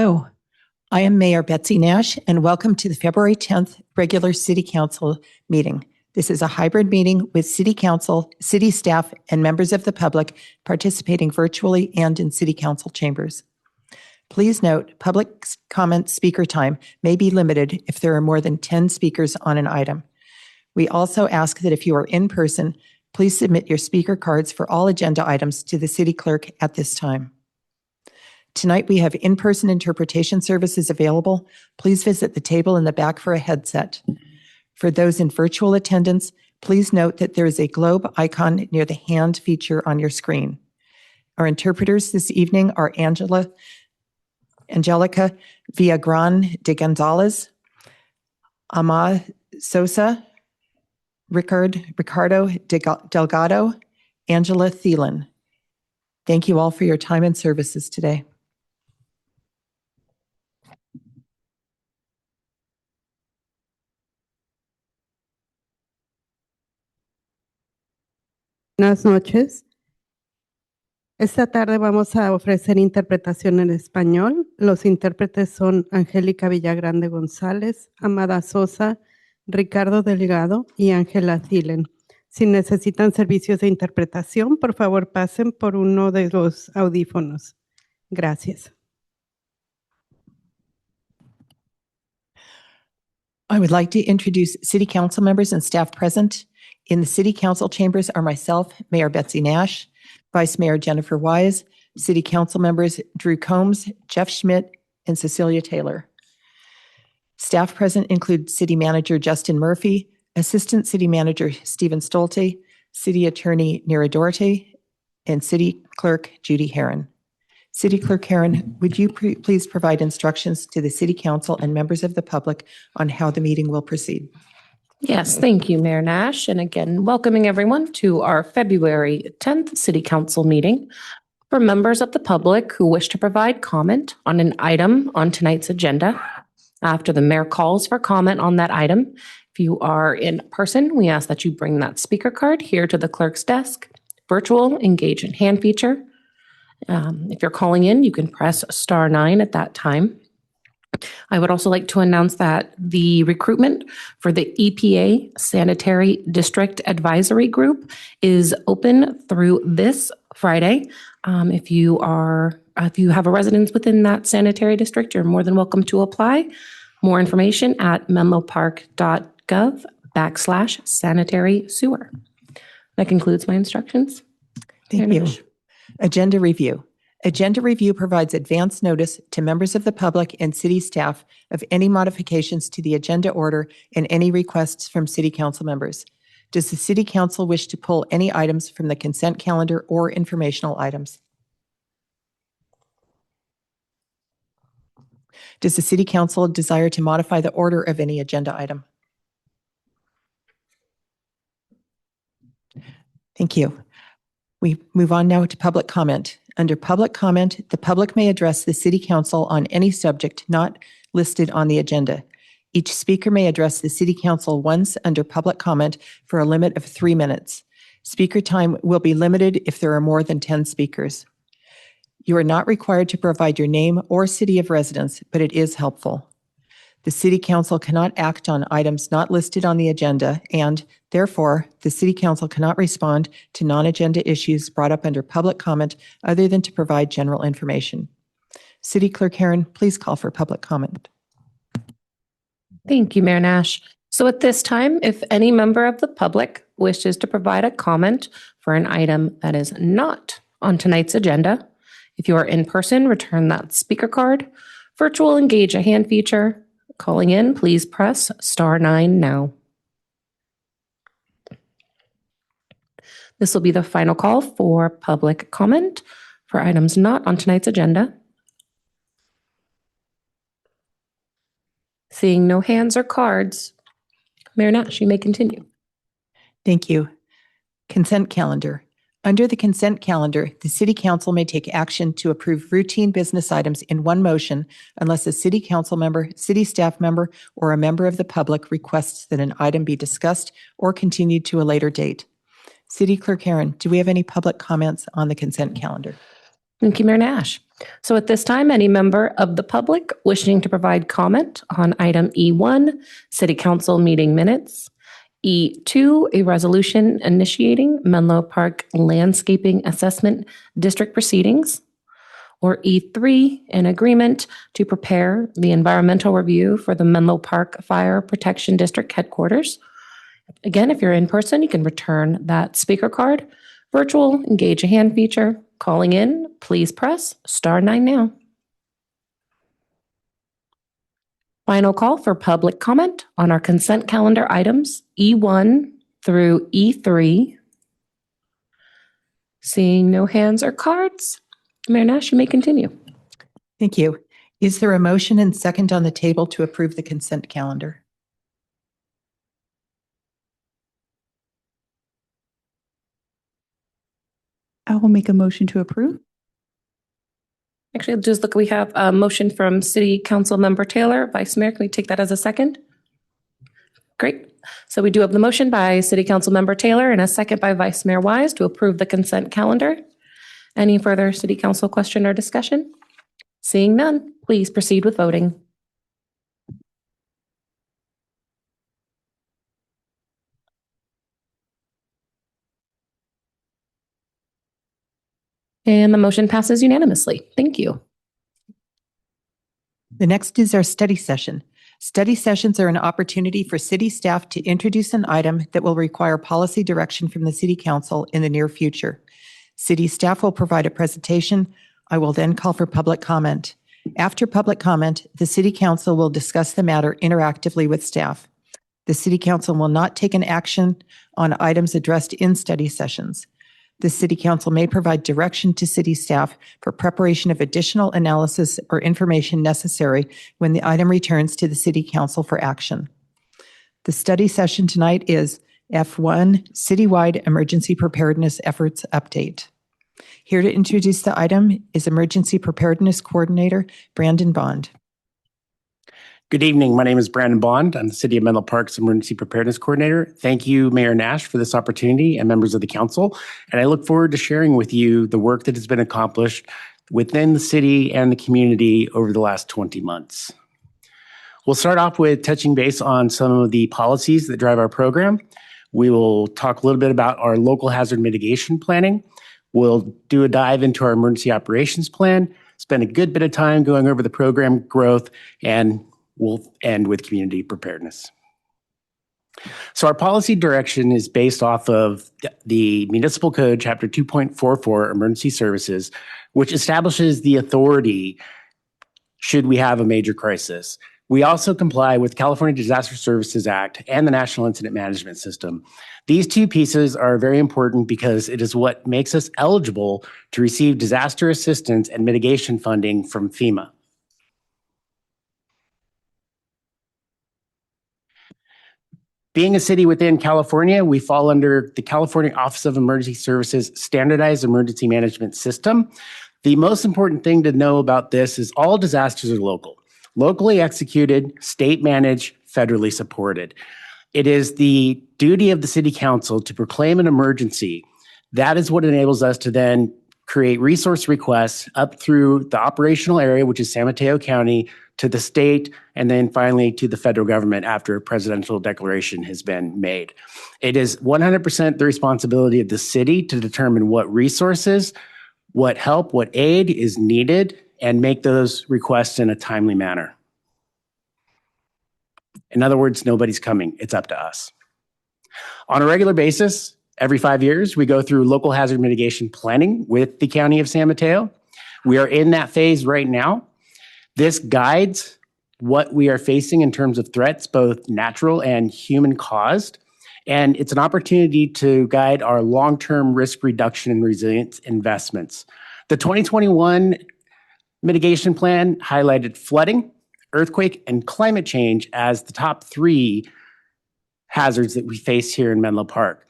Hello, I am Mayor Betsy Nash, and welcome to the February 10th regular City Council meeting. This is a hybrid meeting with City Council, city staff, and members of the public participating virtually and in City Council chambers. Please note, public comment speaker time may be limited if there are more than 10 speakers on an item. We also ask that if you are in person, please submit your speaker cards for all agenda items to the city clerk at this time. Tonight, we have in-person interpretation services available. Please visit the table in the back for a headset. For those in virtual attendance, please note that there is a globe icon near the hand feature on your screen. Our interpreters this evening are Angelica Villagran de Gonzalez, Ama Sosa, Ricardo Delgado, Angela Thielen. Thank you all for your time and services today. Buenas noches. Esta tarde vamos a ofrecer interpretación en español. Los intérpretes son Angélica Villagrán de González, Amada Sosa, Ricardo Delgado y Ángela Thielen. Si necesitan servicios de interpretación, por favor pasen por uno de los audífonos. Gracias. I would like to introduce City Council members and staff present. In the City Council chambers are myself, Mayor Betsy Nash, Vice Mayor Jennifer Wise, City Council members Drew Combs, Jeff Schmidt, and Cecilia Taylor. Staff present include City Manager Justin Murphy, Assistant City Manager Stephen Stolte, City Attorney Nira Doherty, and City Clerk Judy Herron. City Clerk Herron, would you please provide instructions to the City Council and members of the public on how the meeting will proceed? Yes, thank you, Mayor Nash. And again, welcoming everyone to our February 10th City Council meeting. For members of the public who wish to provide comment on an item on tonight's agenda, after the mayor calls for comment on that item, if you are in person, we ask that you bring that speaker card here to the clerk's desk. Virtual, engage in hand feature. If you're calling in, you can press *9 at that time. I would also like to announce that the recruitment for the EPA Sanitary District Advisory Group is open through this Friday. If you have a residence within that sanitary district, you're more than welcome to apply. More information at menlopark.gov/sanitary sewer. That concludes my instructions. Thank you. Agenda review. Agenda review provides advance notice to members of the public and city staff of any modifications to the agenda order and any requests from City Council members. Does the City Council wish to pull any items from the consent calendar or informational items? Does the City Council desire to modify the order of any agenda item? Thank you. We move on now to public comment. Under public comment, the public may address the City Council on any subject not listed on the agenda. Each speaker may address the City Council once under public comment for a limit of 3 minutes. Speaker time will be limited if there are more than 10 speakers. You are not required to provide your name or city of residence, but it is helpful. The City Council cannot act on items not listed on the agenda, and therefore, the City Council cannot respond to non-agenda issues brought up under public comment other than to provide general information. City Clerk Herron, please call for public comment. Thank you, Mayor Nash. So at this time, if any member of the public wishes to provide a comment for an item that is not on tonight's agenda, if you are in person, return that speaker card. Virtual, engage a hand feature. Calling in, please press *9 now. This will be the final call for public comment for items not on tonight's agenda. Seeing no hands or cards, Mayor Nash, you may continue. Thank you. Consent calendar. Under the consent calendar, the City Council may take action to approve routine business items in one motion unless a City Council member, city staff member, or a member of the public requests that an item be discussed or continued to a later date. City Clerk Herron, do we have any public comments on the consent calendar? Thank you, Mayor Nash. So at this time, any member of the public wishing to provide comment on item E1, City Council meeting minutes, E2, a resolution initiating Menlo Park Landscaping Assessment District proceedings, or E3, an agreement to prepare the environmental review for the Menlo Park Fire Protection District headquarters. Again, if you're in person, you can return that speaker card. Virtual, engage a hand feature. Calling in, please press *9 now. Final call for public comment on our consent calendar items, E1 through E3. Seeing no hands or cards, Mayor Nash, you may continue. Thank you. Is there a motion and second on the table to approve the consent calendar? I will make a motion to approve. Actually, just look, we have a motion from City Councilmember Taylor. Vice Mayor, can we take that as a second? Great. So we do have the motion by City Councilmember Taylor and a second by Vice Mayor Wise to approve the consent calendar. Any further City Council question or discussion? Seeing none, please proceed with voting. And the motion passes unanimously. Thank you. The next is our study session. Study sessions are an opportunity for city staff to introduce an item that will require policy direction from the City Council in the near future. City staff will provide a presentation. I will then call for public comment. After public comment, the City Council will discuss the matter interactively with staff. The City Council will not take an action on items addressed in study sessions. The City Council may provide direction to city staff for preparation of additional analysis or information necessary when the item returns to the City Council for action. The study session tonight is F1, Citywide Emergency Preparedness Efforts Update. Here to introduce the item is Emergency Preparedness Coordinator Brandon Bond. Good evening. My name is Brandon Bond. I'm the City of Menlo Park's Emergency Preparedness Coordinator. Thank you, Mayor Nash, for this opportunity and members of the council. And I look forward to sharing with you the work that has been accomplished within the city and the community over the last 20 months. We'll start off with touching base on some of the policies that drive our program. We will talk a little bit about our local hazard mitigation planning. We'll do a dive into our emergency operations plan, spend a good bit of time going over the program growth, and we'll end with community preparedness. So our policy direction is based off of the Municipal Code, Chapter 2.44, Emergency Services, which establishes the authority should we have a major crisis. We also comply with California Disaster Services Act and the National Incident Management System. These two pieces are very important because it is what makes us eligible to receive disaster assistance and mitigation funding from FEMA. Being a city within California, we fall under the California Office of Emergency Services Standardized Emergency Management System. The most important thing to know about this is all disasters are local. Locally executed, state managed, federally supported. It is the duty of the City Council to proclaim an emergency. That is what enables us to then create resource requests up through the operational area, which is San Mateo County, to the state, and then finally to the federal government after a presidential declaration has been made. It is 100% the responsibility of the city to determine what resources, what help, what aid is needed, and make those requests in a timely manner. In other words, nobody's coming. It's up to us. On a regular basis, every 5 years, we go through local hazard mitigation planning with the County of San Mateo. We are in that phase right now. This guides what we are facing in terms of threats, both natural and human caused. And it's an opportunity to guide our long-term risk reduction and resilience investments. The 2021 mitigation plan highlighted flooding, earthquake, and climate change as the top 3 hazards that we face here in Menlo Park.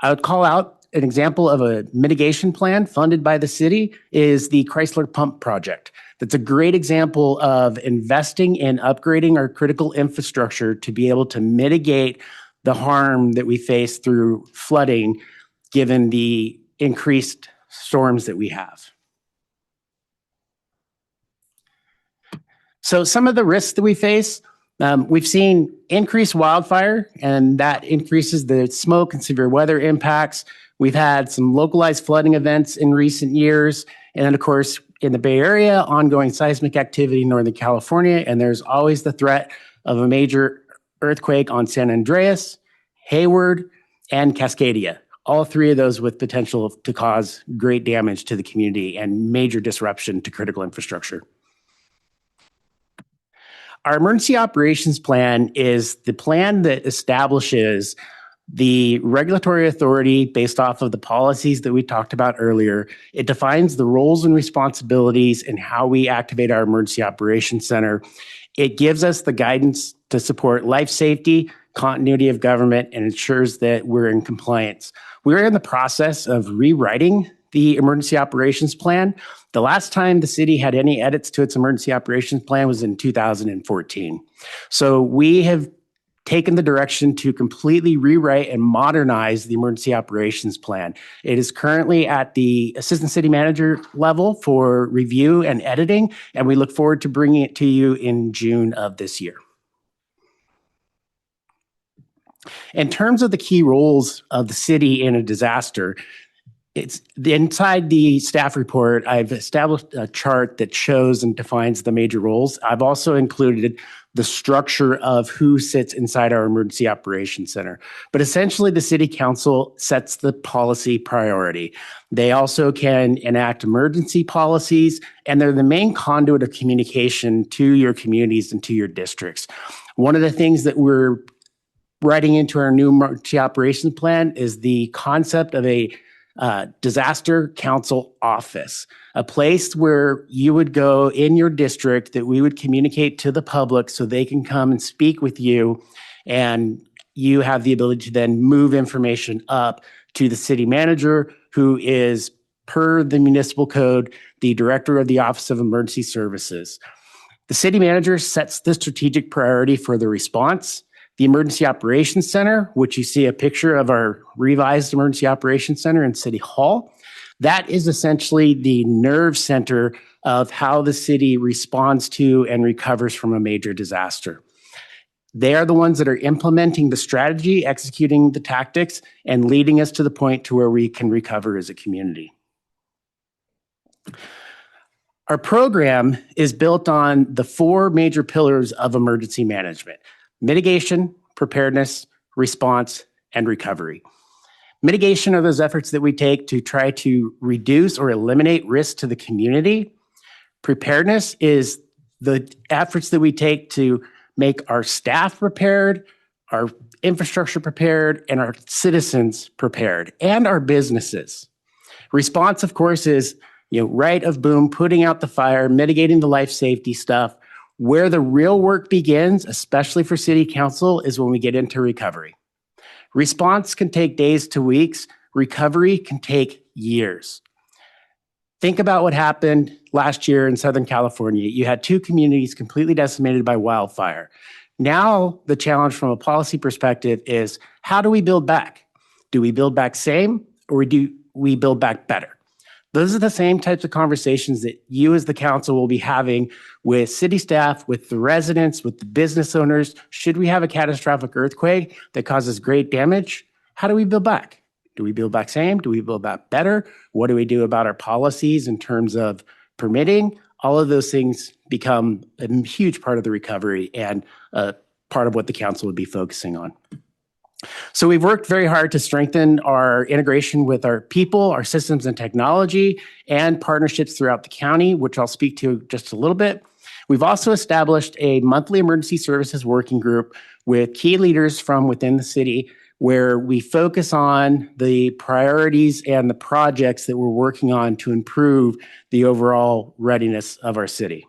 I would call out an example of a mitigation plan funded by the city is the Chrysler Pump Project. That's a great example of investing in upgrading our critical infrastructure to be able to mitigate the harm that we face through flooding, given the increased storms that we have. So some of the risks that we face, we've seen increased wildfire, and that increases the smoke and severe weather impacts. We've had some localized flooding events in recent years. And then, of course, in the Bay Area, ongoing seismic activity in Northern California, and there's always the threat of a major earthquake on San Andreas, Hayward, and Cascadia. All three of those with potential to cause great damage to the community and major disruption to critical infrastructure. Our emergency operations plan is the plan that establishes the regulatory authority based off of the policies that we talked about earlier. It defines the roles and responsibilities and how we activate our emergency operations center. It gives us the guidance to support life safety, continuity of government, and ensures that we're in compliance. We're in the process of rewriting the emergency operations plan. The last time the city had any edits to its emergency operations plan was in 2014. So we have taken the direction to completely rewrite and modernize the emergency operations plan. It is currently at the assistant city manager level for review and editing, and we look forward to bringing it to you in June of this year. In terms of the key roles of the city in a disaster, it's inside the staff report, I've established a chart that shows and defines the major roles. I've also included the structure of who sits inside our emergency operations center. But essentially, the city council sets the policy priority. They also can enact emergency policies, and they're the main conduit of communication to your communities and to your districts. One of the things that we're writing into our new emergency operations plan is the concept of a disaster council office, a place where you would go in your district that we would communicate to the public so they can come and speak with you, and you have the ability to then move information up to the city manager, who is, per the municipal code, the director of the Office of Emergency Services. The city manager sets the strategic priority for the response. The Emergency Operations Center, which you see a picture of our revised Emergency Operations Center in City Hall, that is essentially the nerve center of how the city responds to and recovers from a major disaster. They are the ones that are implementing the strategy, executing the tactics, and leading us to the point to where we can recover as a community. Our program is built on the four major pillars of emergency management: mitigation, preparedness, response, and recovery. Mitigation are those efforts that we take to try to reduce or eliminate risk to the community. Preparedness is the efforts that we take to make our staff prepared, our infrastructure prepared, and our citizens prepared, and our businesses. Response, of course, is right of boom, putting out the fire, mitigating the life safety stuff. Where the real work begins, especially for city council, is when we get into recovery. Response can take days to weeks. Recovery can take years. Think about what happened last year in Southern California. You had two communities completely decimated by wildfire. Now, the challenge from a policy perspective is, how do we build back? Do we build back same, or do we build back better? Those are the same types of conversations that you as the council will be having with city staff, with the residents, with the business owners. Should we have a catastrophic earthquake that causes great damage? How do we build back? Do we build back same? Do we build back better? What do we do about our policies in terms of permitting? All of those things become a huge part of the recovery and part of what the council would be focusing on. So we've worked very hard to strengthen our integration with our people, our systems and technology, and partnerships throughout the county, which I'll speak to just a little bit. We've also established a monthly emergency services working group with key leaders from within the city, where we focus on the priorities and the projects that we're working on to improve the overall readiness of our city.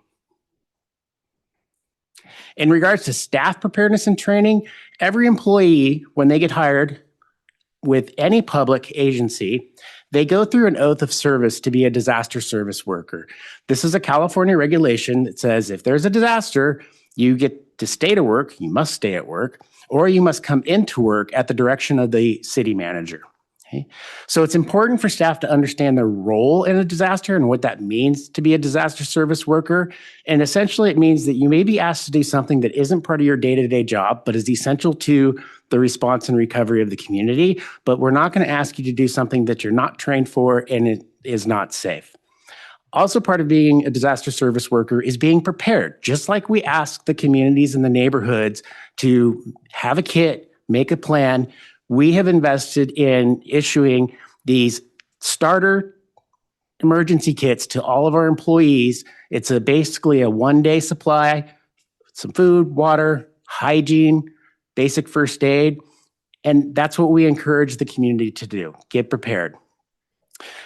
In regards to staff preparedness and training, every employee, when they get hired with any public agency, they go through an oath of service to be a disaster service worker. This is a California regulation that says if there's a disaster, you get to stay to work, you must stay at work, or you must come into work at the direction of the city manager. Okay. So it's important for staff to understand their role in a disaster and what that means to be a disaster service worker. And essentially, it means that you may be asked to do something that isn't part of your day-to-day job, but is essential to the response and recovery of the community. But we're not going to ask you to do something that you're not trained for and it is not safe. Also, part of being a disaster service worker is being prepared. Just like we ask the communities and the neighborhoods to have a kit, make a plan, we have invested in issuing these starter emergency kits to all of our employees. It's basically a one-day supply, some food, water, hygiene, basic first aid, and that's what we encourage the community to do. Get prepared.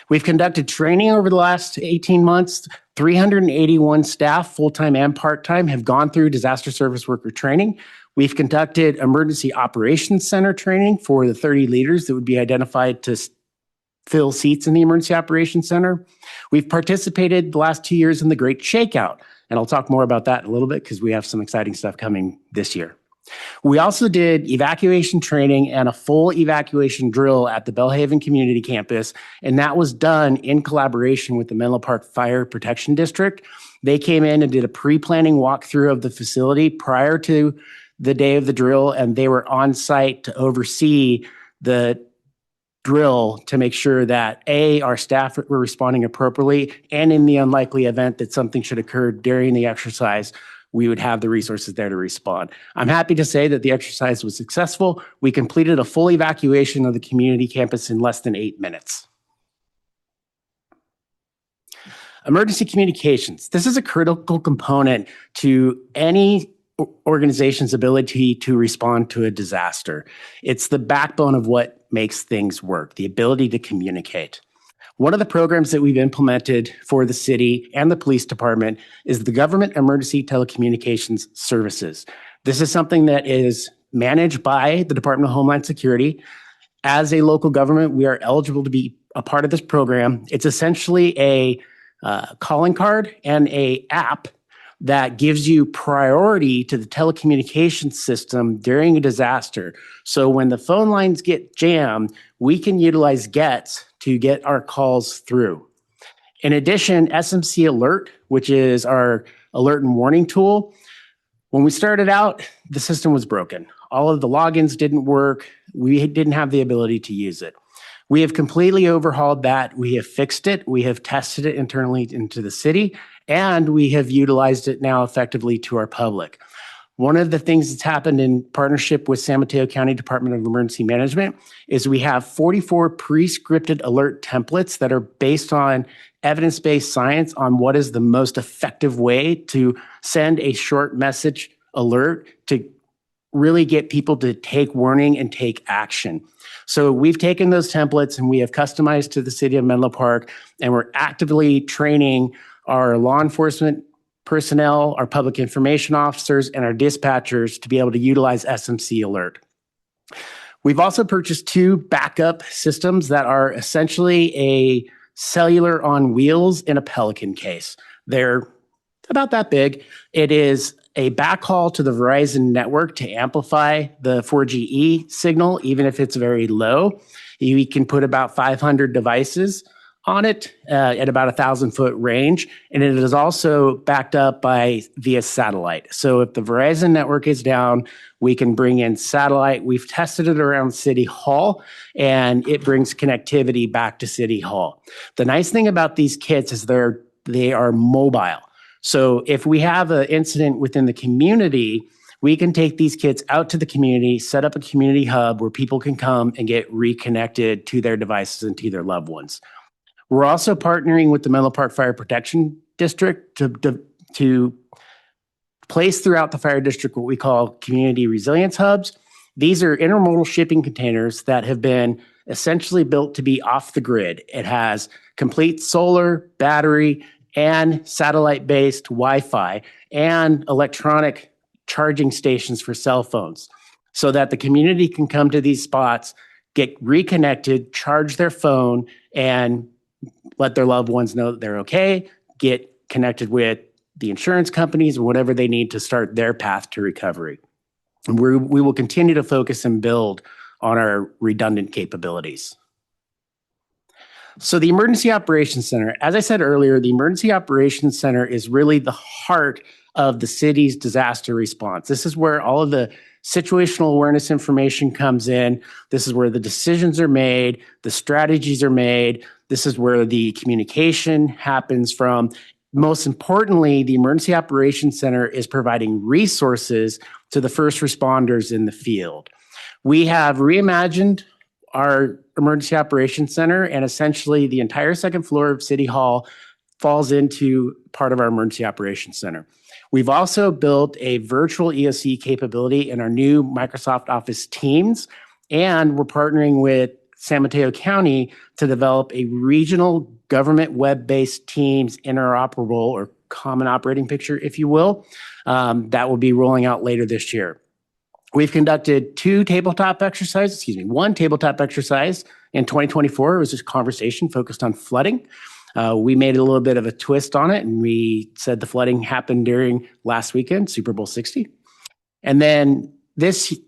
We've conducted training over the last 18 months. 381 staff, full-time and part-time, have gone through disaster service worker training. We've conducted emergency operations center training for the 30 leaders that would be identified to fill seats in the emergency operations center. We've participated the last 2 years in the Great Shakeout, and I'll talk more about that in a little bit because we have some exciting stuff coming this year. We also did evacuation training and a full evacuation drill at the Belhaven Community Campus, and that was done in collaboration with the Menlo Park Fire Protection District. They came in and did a pre-planning walkthrough of the facility prior to the day of the drill, and they were on site to oversee the drill to make sure that our staff were responding appropriately, and in the unlikely event that something should occur during the exercise, we would have the resources there to respond. I'm happy to say that the exercise was successful. We completed a full evacuation of the community campus in less than 8 minutes. Emergency communications. This is a critical component to any organization's ability to respond to a disaster. It's the backbone of what makes things work, the ability to communicate. One of the programs that we've implemented for the city and the police department is the Government Emergency Telecommunications Services. This is something that is managed by the Department of Homeland Security. As a local government, we are eligible to be a part of this program. It's essentially a calling card and an app that gives you priority to the telecommunications system during a disaster. So when the phone lines get jammed, we can utilize GETS to get our calls through. In addition, SMC Alert, which is our alert and warning tool, when we started out, the system was broken. All of the logins didn't work. We didn't have the ability to use it. We have completely overhauled that. We have fixed it. We have tested it internally into the city, and we have utilized it now effectively to our public. One of the things that's happened in partnership with San Mateo County Department of Emergency Management is we have 44 pre-scripted alert templates that are based on evidence-based science on what is the most effective way to send a short message alert to really get people to take warning and take action. So we've taken those templates and we have customized to the city of Menlo Park, and we're actively training our law enforcement personnel, our public information officers, and our dispatchers to be able to utilize SMC Alert. We've also purchased 2 backup systems that are essentially a cellular on wheels in a Pelican case. They're about that big. It is a backhaul to the Verizon network to amplify the 4GE signal, even if it's very low. You can put about 500 devices on it at about 1,000-foot range, and it is also backed up via satellite. So if the Verizon network is down, we can bring in satellite. We've tested it around City Hall, and it brings connectivity back to City Hall. The nice thing about these kits is they are mobile. So if we have an incident within the community, we can take these kits out to the community, set up a community hub where people can come and get reconnected to their devices and to their loved ones. We're also partnering with the Menlo Park Fire Protection District to place throughout the fire district what we call community resilience hubs. These are intermodal shipping containers that have been essentially built to be off the grid. It has complete solar, battery, and satellite-based Wi-Fi and electronic charging stations for cell phones so that the community can come to these spots, get reconnected, charge their phone, and let their loved ones know that they're okay, get connected with the insurance companies or whatever they need to start their path to recovery. And we will continue to focus and build on our redundant capabilities. So the Emergency Operations Center, as I said earlier, the Emergency Operations Center is really the heart of the city's disaster response. This is where all of the situational awareness information comes in. This is where the decisions are made, the strategies are made. This is where the communication happens from. Most importantly, the Emergency Operations Center is providing resources to the first responders in the field. We have reimagined our Emergency Operations Center, and essentially the entire second floor of City Hall falls into part of our Emergency Operations Center. We've also built a virtual EOC capability in our new Microsoft Office Teams, and we're partnering with San Mateo County to develop a regional government web-based Teams interoperable or common operating picture, if you will, that will be rolling out later this year. We've conducted one tabletop exercise in 2024. It was just a conversation focused on flooding. We made a little bit of a twist on it, and we said the flooding happened during last weekend, Super Bowl 60. And then this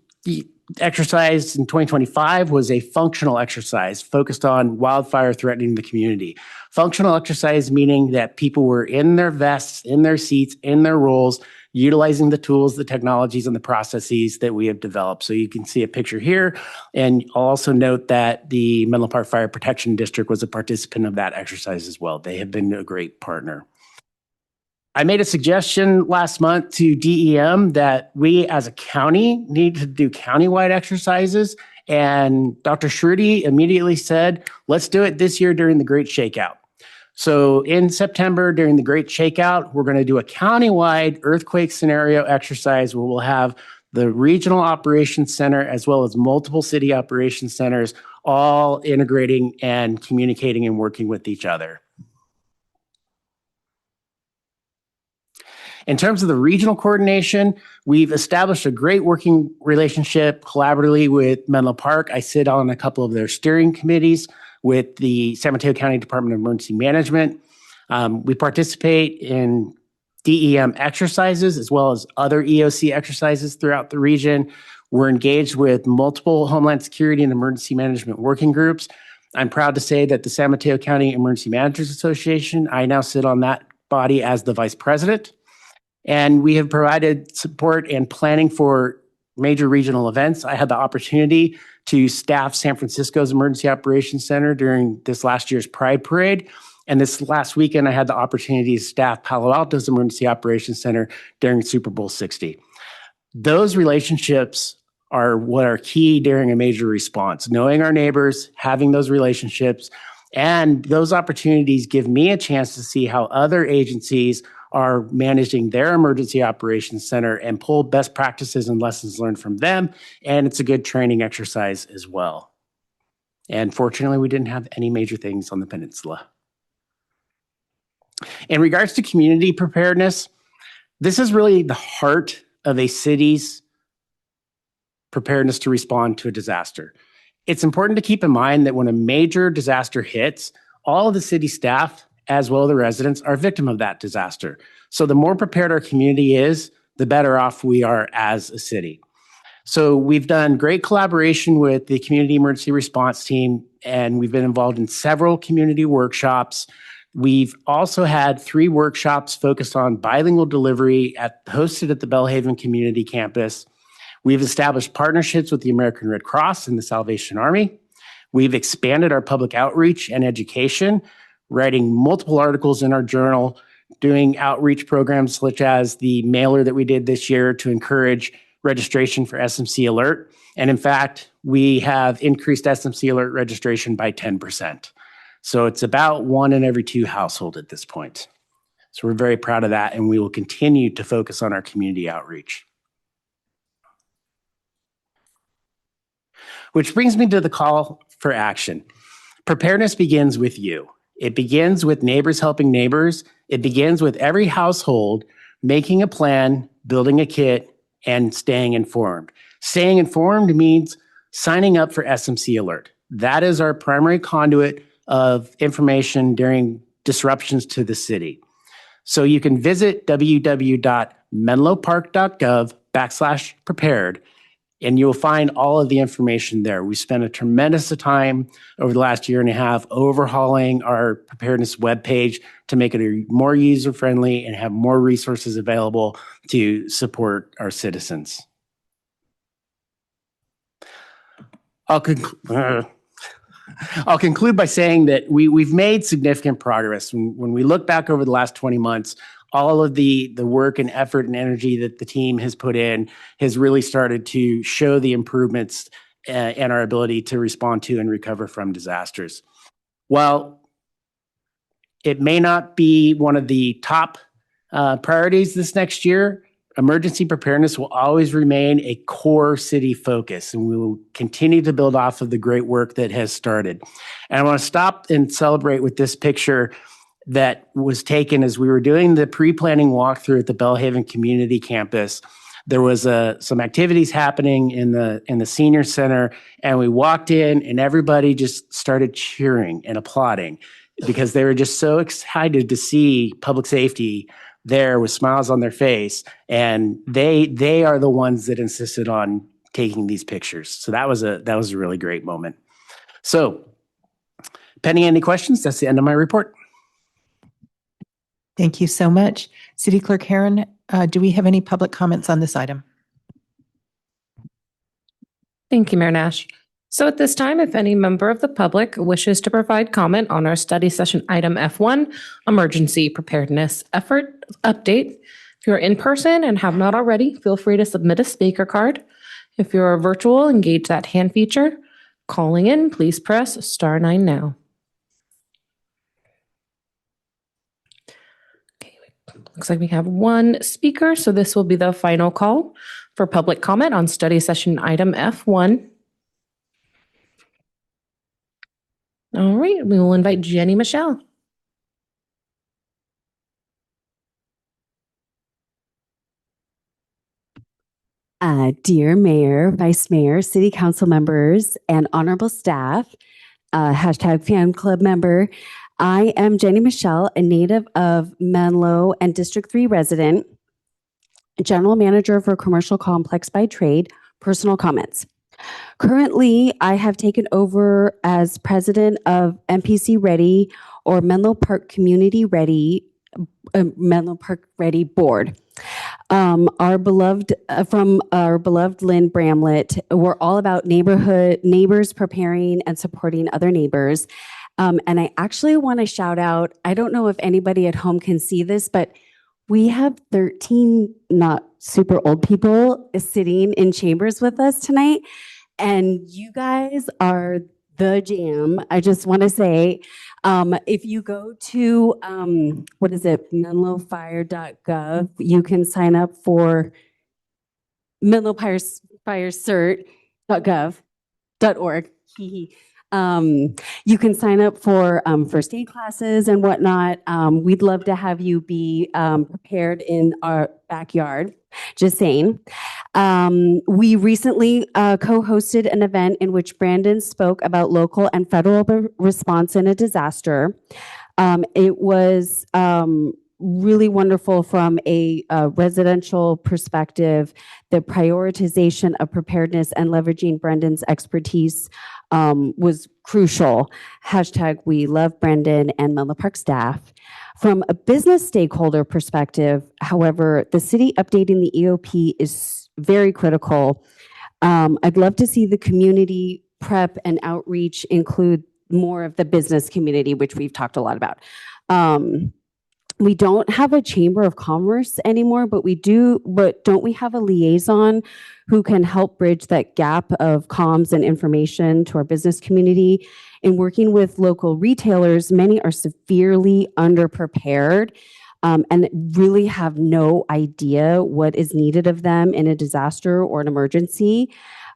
exercise in 2025 was a functional exercise focused on wildfire threatening the community. Functional exercise meaning that people were in their vests, in their seats, in their roles, utilizing the tools, the technologies, and the processes that we have developed. So you can see a picture here. And I'll also note that the Menlo Park Fire Protection District was a participant of that exercise as well. They have been a great partner. I made a suggestion last month to DEM that we as a county need to do countywide exercises. And Dr. Schrudy immediately said, let's do it this year during the Great Shakeout. So in September, during the Great Shakeout, we're going to do a countywide earthquake scenario exercise where we'll have the Regional Operations Center as well as multiple city operations centers all integrating and communicating and working with each other. In terms of the regional coordination, we've established a great working relationship collaboratively with Menlo Park. I sit on a couple of their steering committees with the San Mateo County Department of Emergency Management. We participate in DEM exercises as well as other EOC exercises throughout the region. We're engaged with multiple Homeland Security and emergency management working groups. I'm proud to say that the San Mateo County Emergency Managers Association, I now sit on that body as the vice president. And we have provided support and planning for major regional events. I had the opportunity to staff San Francisco's Emergency Operations Center during this last year's Pride Parade. And this last weekend, I had the opportunity to staff Palo Alto's Emergency Operations Center during Super Bowl 60. Those relationships are what are key during a major response. Knowing our neighbors, having those relationships, and those opportunities give me a chance to see how other agencies are managing their emergency operations center and pull best practices and lessons learned from them. And it's a good training exercise as well. And fortunately, we didn't have any major things on the peninsula. In regards to community preparedness, this is really the heart of a city's preparedness to respond to a disaster. It's important to keep in mind that when a major disaster hits, all of the city staff as well as the residents are victim of that disaster. So the more prepared our community is, the better off we are as a city. So we've done great collaboration with the Community Emergency Response Team, and we've been involved in several community workshops. We've also had 3 workshops focused on bilingual delivery hosted at the Belhaven Community Campus. We've established partnerships with the American Red Cross and the Salvation Army. We've expanded our public outreach and education, writing multiple articles in our journal, doing outreach programs such as the mailer that we did this year to encourage registration for SMC Alert. And in fact, we have increased SMC Alert registration by 10%. So it's about 1 in every 2 households at this point. So we're very proud of that, and we will continue to focus on our community outreach. Which brings me to the call for action. Preparedness begins with you. It begins with neighbors helping neighbors. It begins with every household making a plan, building a kit, and staying informed. Staying informed means signing up for SMC Alert. That is our primary conduit of information during disruptions to the city. So you can visit www.menlopark.gov/prepared And you'll find all of the information there. We spent a tremendous time over the last year and a half overhauling our preparedness webpage to make it more user-friendly and have more resources available to support our citizens. I'll conclude by saying that we've made significant progress. When we look back over the last 20 months, all of the work and effort and energy that the team has put in has really started to show the improvements and our ability to respond to and recover from disasters. While it may not be one of the top priorities this next year, emergency preparedness will always remain a core city focus, and we will continue to build off of the great work that has started. And I want to stop and celebrate with this picture that was taken as we were doing the pre-planning walkthrough at the Bellhaven Community Campus. There was some activities happening in the senior center, and we walked in and everybody just started cheering and applauding because they were just so excited to see public safety there with smiles on their face. And they are the ones that insisted on taking these pictures. So that was a really great moment. So pending any questions, that's the end of my report. Thank you so much. City Clerk Herron, do we have any public comments on this item? Thank you, Mayor Nash. So at this time, if any member of the public wishes to provide comment on our study session item F1, emergency preparedness effort update, if you're in person and have not already, feel free to submit a speaker card. If you're virtual, engage that hand feature. Calling in, please press *9 now. Okay, looks like we have one speaker, so this will be the final call for public comment on study session item F1. All right, we will invite Jenny Michelle. Dear Mayor, Vice Mayor, City Council members, and honorable staff, hashtag fan club member, I am Jenny Michelle, a native of Menlo and District 3 resident, general manager for commercial complex by trade, personal comments. Currently, I have taken over as president of MPC Ready or Menlo Park Community Ready, Menlo Park Ready Board. Our beloved Lynn Bramlett, we're all about neighbors preparing and supporting other neighbors. And I actually want to shout out, I don't know if anybody at home can see this, but we have 13 not super old people sitting in chambers with us tonight. And you guys are the jam. I just want to say, if you go to, menlofire.gov, you can sign up for menlofirecert.gov.org. You can sign up for first aid classes and whatnot. We'd love to have you be prepared in our backyard. Just saying. We recently co-hosted an event in which Brandon spoke about local and federal response in a disaster. It was really wonderful from a residential perspective. The prioritization of preparedness and leveraging Brendan's expertise was crucial. Hashtag we love Brendan and Menlo Park staff. From a business stakeholder perspective, however, the city updating the EOP is very critical. I'd love to see the community prep and outreach include more of the business community, which we've talked a lot about. We don't have a chamber of commerce anymore, but don't we have a liaison who can help bridge that gap of comms and information to our business community? In working with local retailers, many are severely underprepared and really have no idea what is needed of them in a disaster or an emergency.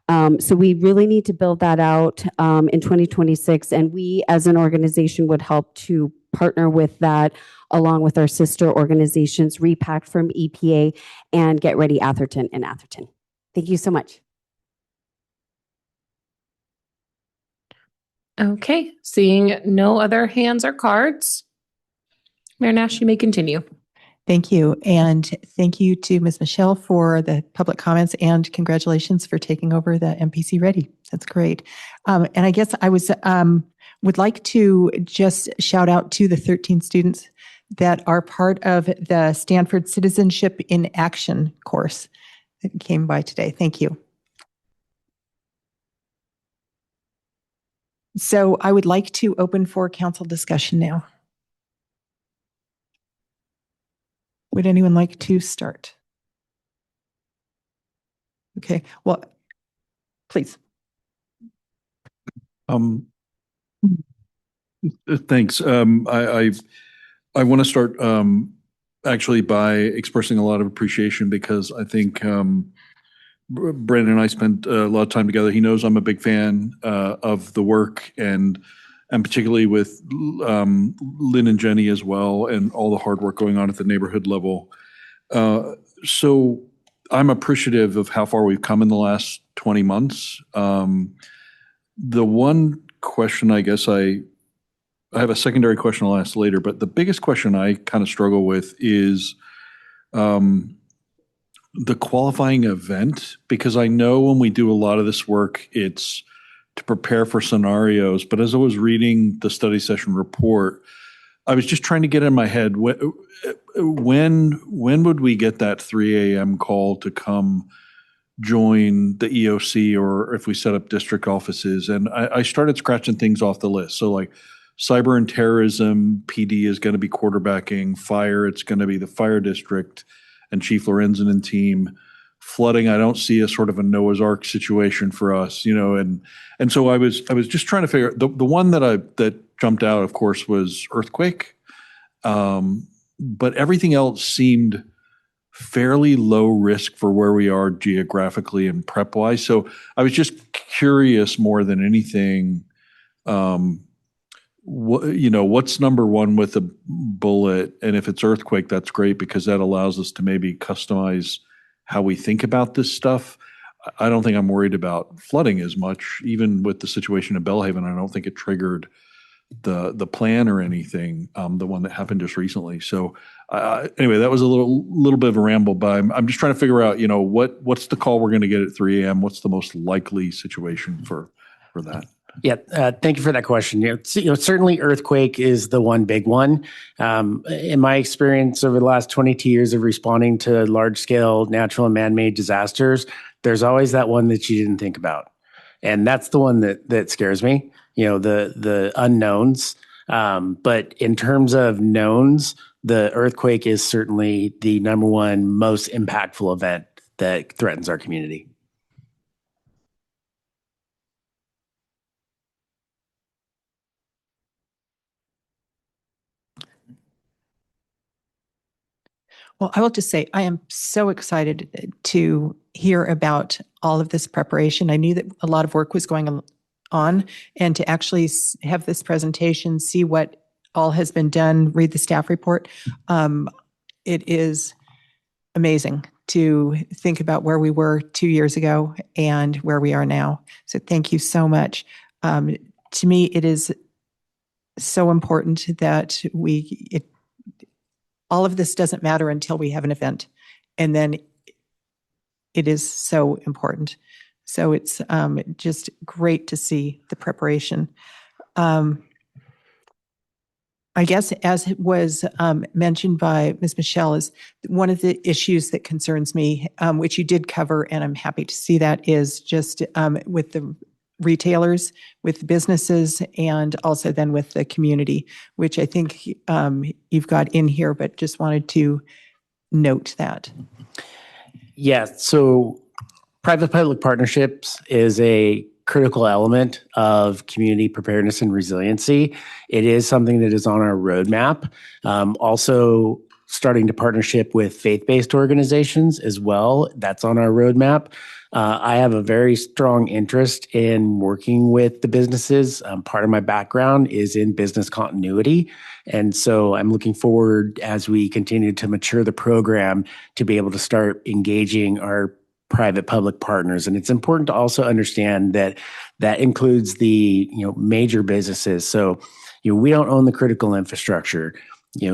So we really need to build that out in 2026, and we as an organization would help to partner with that along with our sister organizations, Repack from EPA and Get Ready Atherton and Atherton. Thank you so much. Okay, seeing no other hands or cards, Mayor Nash, you may continue. Thank you. And thank you to Ms. Michelle for the public comments and congratulations for taking over the MPC Ready. That's great. And I guess I would like to just shout out to the 13 students that are part of the Stanford Citizenship in Action course that came by today. Thank you. So I would like to open for council discussion now. Would anyone like to start? Okay, well, please. Thanks. I want to start actually by expressing a lot of appreciation because I think Brandon and I spent a lot of time together. He knows I'm a big fan of the work and particularly with Lynn and Jenny as well and all the hard work going on at the neighborhood level. So I'm appreciative of how far we've come in the last 20 months. The one question I guess I have a secondary question I'll ask later, but the biggest question I kind of struggle with is the qualifying event, because I know when we do a lot of this work, it's to prepare for scenarios. But as I was reading the study session report, I was just trying to get in my head, when would we get that 3 a.m. call to come join the EOC, or if we set up district offices? And I started scratching things off the list. So like cyber and terrorism, PD is going to be quarterbacking. Fire, it's going to be the fire district and Chief Lorenzen and team. Flooding, I don't see a sort of a Noah's Ark situation for us, and so I was just trying to figure the one that jumped out, of course, was earthquake, but everything else seemed fairly low risk for where we are geographically and prep wise. So I was just curious more than anything. What's number one with a bullet? And if it's earthquake, that's great because that allows us to maybe customize how we think about this stuff. I don't think I'm worried about flooding as much, even with the situation in Bellhaven. I don't think it triggered the plan or anything, the one that happened just recently. So anyway, that was a little bit of a ramble, but I'm just trying to figure out, what's the call we're going to get at 3 a.m.? What's the most likely situation for that? Yeah, thank you for that question. Certainly earthquake is the one big one. In my experience over the last 22 years of responding to large-scale natural and man-made disasters, there's always that one that you didn't think about. And that's the one that scares me, the unknowns. But in terms of knowns, the earthquake is certainly the number one most impactful event that threatens our community. Well, I will just say I am so excited to hear about all of this preparation. I knew that a lot of work was going on, and to actually have this presentation, see what all has been done, read the staff report. It is amazing to think about where we were 2 years ago and where we are now. So thank you so much. To me, it is so important that all of this doesn't matter until we have an event. And then it is so important. So it's just great to see the preparation. I guess as it was mentioned by Ms. Michelle, is one of the issues that concerns me, which you did cover, and I'm happy to see that, is just with the retailers, with businesses, and also then with the community, which I think you've got in here, but just wanted to note that. Yeah, so private-public partnerships is a critical element of community preparedness and resiliency. It is something that is on our roadmap. Also, starting to partnership with faith-based organizations as well. That's on our roadmap. I have a very strong interest in working with the businesses. Part of my background is in business continuity. And so I'm looking forward, as we continue to mature the program, to be able to start engaging our private-public partners. And it's important to also understand that that includes the major businesses. So we don't own the critical infrastructure.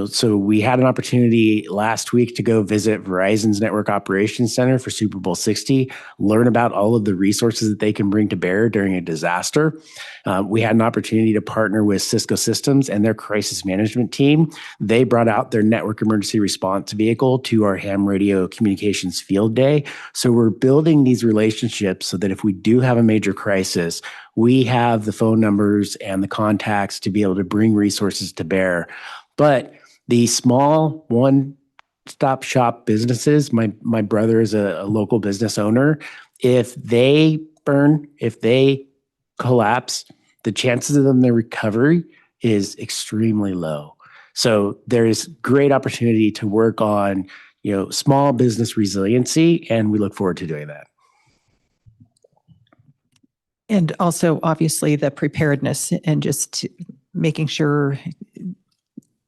So we had an opportunity last week to go visit Verizon's Network Operations Center for Super Bowl 60, learn about all of the resources that they can bring to bear during a disaster. We had an opportunity to partner with Cisco Systems and their crisis management team. They brought out their network emergency response vehicle to our ham radio communications field day. So we're building these relationships so that if we do have a major crisis, we have the phone numbers and the contacts to be able to bring resources to bear. But the small one-stop shop businesses, my brother is a local business owner. If they burn, if they collapse, the chances of them their recovery is extremely low. So there's great opportunity to work on, small business resiliency, and we look forward to doing that. And also, obviously, the preparedness and just making sure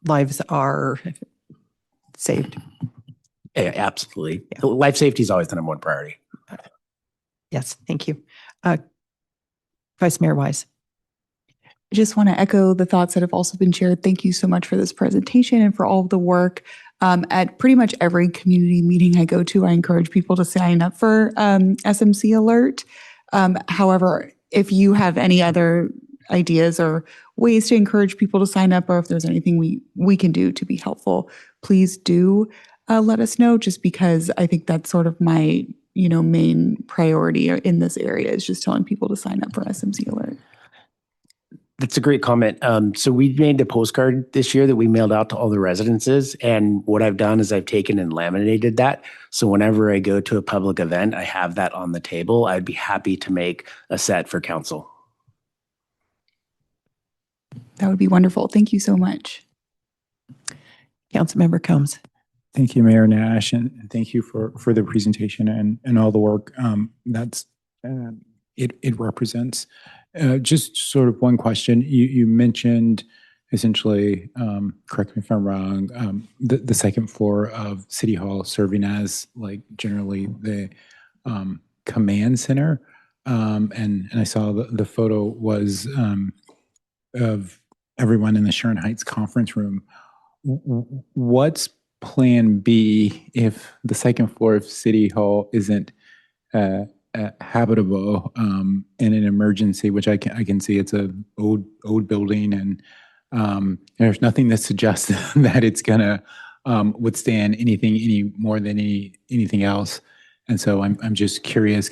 lives are saved. Yeah, absolutely. Yeah. Life safety is always the number one priority. Yes, thank you. Vice Mayor Wise. I just want to echo the thoughts that have also been shared. Thank you so much for this presentation and for all of the work. At pretty much every community meeting I go to, I encourage people to sign up for SMC Alert. However, if you have any other ideas or ways to encourage people to sign up, or if there's anything we can do to be helpful, please do let us know, just because I think that's sort of my main priority in this area, is just telling people to sign up for SMC Alert. That's a great comment. So we made a postcard this year that we mailed out to all the residences. And what I've done is I've taken and laminated that. So whenever I go to a public event, I have that on the table. I'd be happy to make a set for council. That would be wonderful. Thank you so much. Councilmember Combs. Thank you, Mayor Nash, and thank you for the presentation and all the work it represents. Just sort of one question. You mentioned essentially, correct me if I'm wrong, the second floor of City Hall serving as generally the command center. And I saw the photo was of everyone in the Sharon Heights conference room. What's plan B if the second floor of City Hall isn't habitable in an emergency, which I can see it's an old building, and there's nothing that suggests that it's gonna withstand anything any more than anything else. And so I'm just curious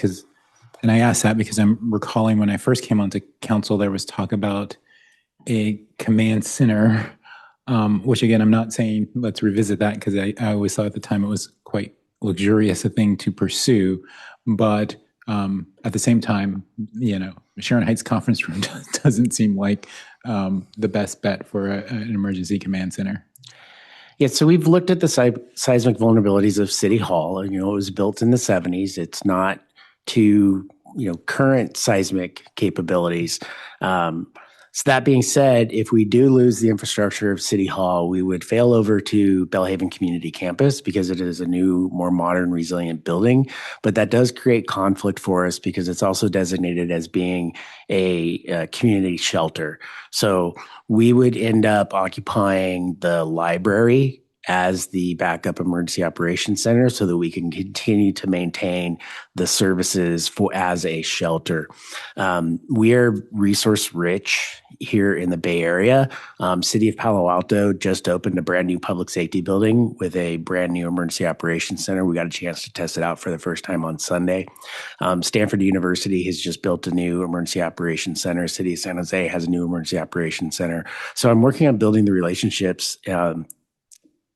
and I asked that because I'm recalling when I first came onto council, there was talk about a command center, which again, I'm not saying let's revisit that, because I always thought at the time it was quite luxurious a thing to pursue. But at the same time, Sharon Heights conference room doesn't seem like the best bet for an emergency command center. Yeah, so we've looked at the seismic vulnerabilities of City Hall. And, it was built in the 70s. It's not to, current seismic capabilities. So that being said, if we do lose the infrastructure of City Hall, we would fail over to Bellhaven Community Campus because it is a new, more modern, resilient building. But that does create conflict for us because it's also designated as being a community shelter. So we would end up occupying the library as the backup emergency operations center so that we can continue to maintain the services as a shelter. We are resource rich here in the Bay Area. City of Palo Alto just opened a brand new public safety building with a brand new emergency operations center. We got a chance to test it out for the first time on Sunday. Stanford University has just built a new emergency operations center. City of San Jose has a new emergency operations center. So I'm working on building the relationships.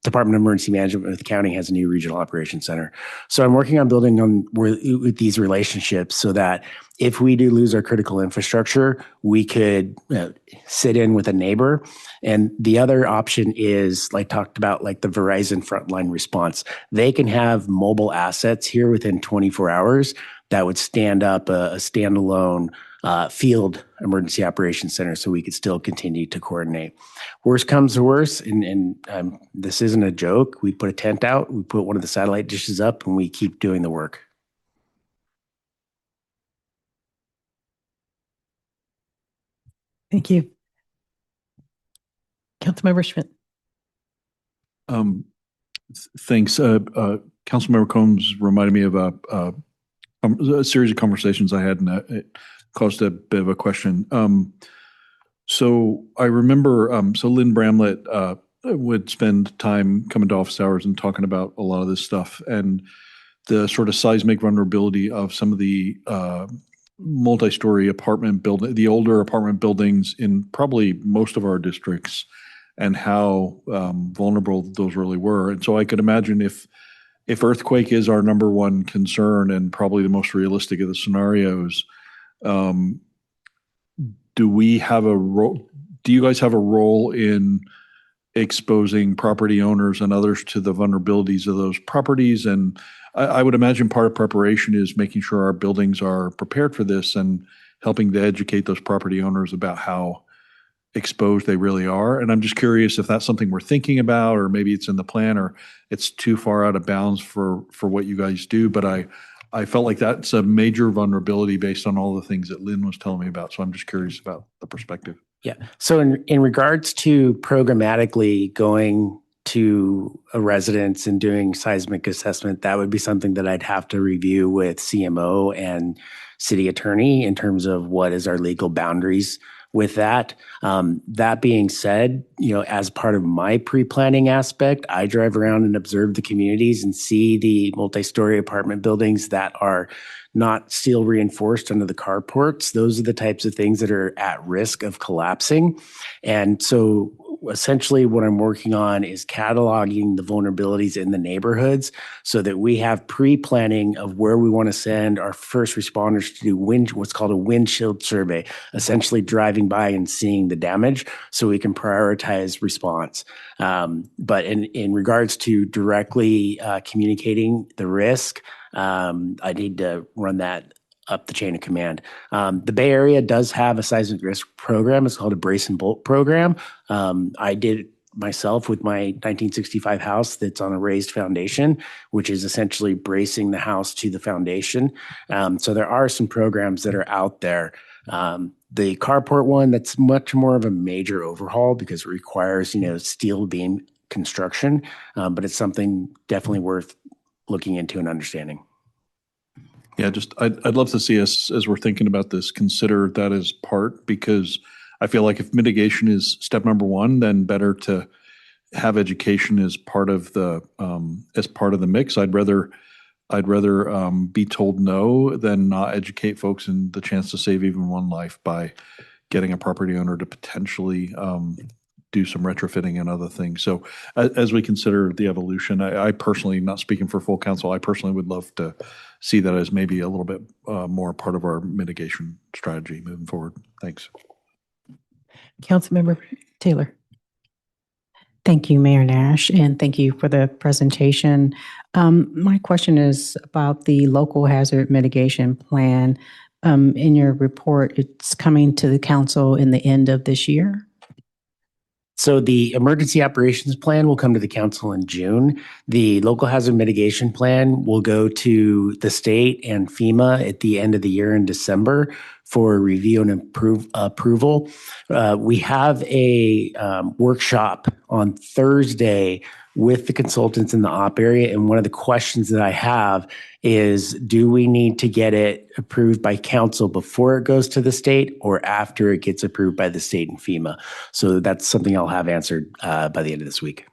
Department of Emergency Management with the county has a new regional operations center. So I'm working on building with these relationships so that if we do lose our critical infrastructure, we could sit in with a neighbor. And the other option is, like talked about, like the Verizon frontline response. They can have mobile assets here within 24 hours that would stand up a standalone field emergency operations center so we could still continue to coordinate. Worst comes to worst, and this isn't a joke, we put a tent out, we put one of the satellite dishes up, and we keep doing the work. Thank you. Councilmember Schmidt. Thanks. Councilmember Combs reminded me of a series of conversations I had, and it caused a bit of a question. So I remember, so Lynn Bramlett would spend time coming to office hours and talking about a lot of this stuff and the sort of seismic vulnerability of some of the multi-story apartment building, the older apartment buildings in probably most of our districts, and how vulnerable those really were. And so I could imagine if earthquake is our number one concern and probably the most realistic of the scenarios, do we have a role? Do you guys have a role in exposing property owners and others to the vulnerabilities of those properties? And I would imagine part of preparation is making sure our buildings are prepared for this and helping to educate those property owners about how exposed they really are. And I'm just curious if that's something we're thinking about, or maybe it's in the plan, or it's too far out of bounds for what you guys do. But I felt like that's a major vulnerability based on all the things that Lynn was telling me about. So I'm just curious about the perspective. Yeah. So in regards to programmatically going to a residence and doing seismic assessment, that would be something that I'd have to review with CMO and city attorney in terms of what is our legal boundaries with that. That being said, as part of my pre-planning aspect, I drive around and observe the communities and see the multi-story apartment buildings that are not steel reinforced under the carports. Those are the types of things that are at risk of collapsing. And so essentially what I'm working on is cataloging the vulnerabilities in the neighborhoods so that we have pre-planning of where we want to send our first responders to do what's called a windshield survey, essentially driving by and seeing the damage so we can prioritize response. But in regards to directly communicating the risk, I need to run that up the chain of command. The Bay Area does have a seismic risk program. It's called a brace and bolt program. I did it myself with my 1965 house that's on a raised foundation, which is essentially bracing the house to the foundation. So there are some programs that are out there. The carport one, that's much more of a major overhaul because it requires, steel beam construction, but it's something definitely worth looking into and understanding. Yeah, I'd love to see us, as we're thinking about this, consider that as part, because I feel like if mitigation is step number one, then better to have education as part of the mix. I'd rather be told no than not educate folks and the chance to save even one life by getting a property owner to potentially do some retrofitting and other things. So as we consider the evolution, I personally, not speaking for full council, I personally would love to see that as maybe a little bit more part of our mitigation strategy moving forward. Thanks. Councilmember Taylor. Thank you, Mayor Nash, and thank you for the presentation. My question is about the local hazard mitigation plan. In your report, it's coming to the council in the end of this year. So the emergency operations plan will come to the council in June. The local hazard mitigation plan will go to the state and FEMA at the end of the year in December for review and approval. We have a workshop on Thursday with the consultants in the op area. And one of the questions that I have is, do we need to get it approved by council before it goes to the state or after it gets approved by the state and FEMA? So that's something I'll have answered by the end of this week.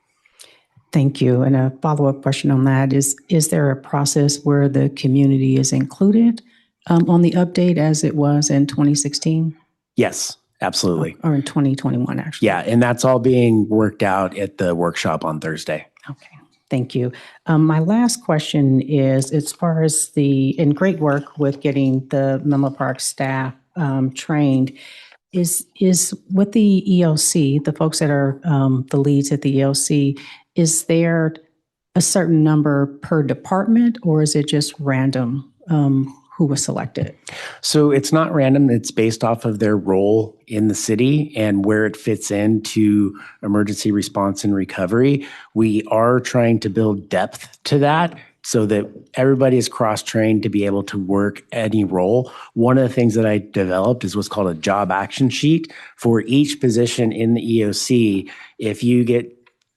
Thank you. And a follow-up question on that is there a process where the community is included on the update as it was in 2016? Yes, absolutely. Or in 2021, actually. Yeah, and that's all being worked out at the workshop on Thursday. Okay, thank you. My last question is, as far as and great work with getting the Menlo Park staff trained, is with the ELC, the folks that are the leads at the ELC, is there a certain number per department, or is it just random who was selected? So it's not random. It's based off of their role in the city and where it fits into emergency response and recovery. We are trying to build depth to that so that everybody is cross-trained to be able to work any role. One of the things that I developed is what's called a job action sheet for each position in the EOC. If you get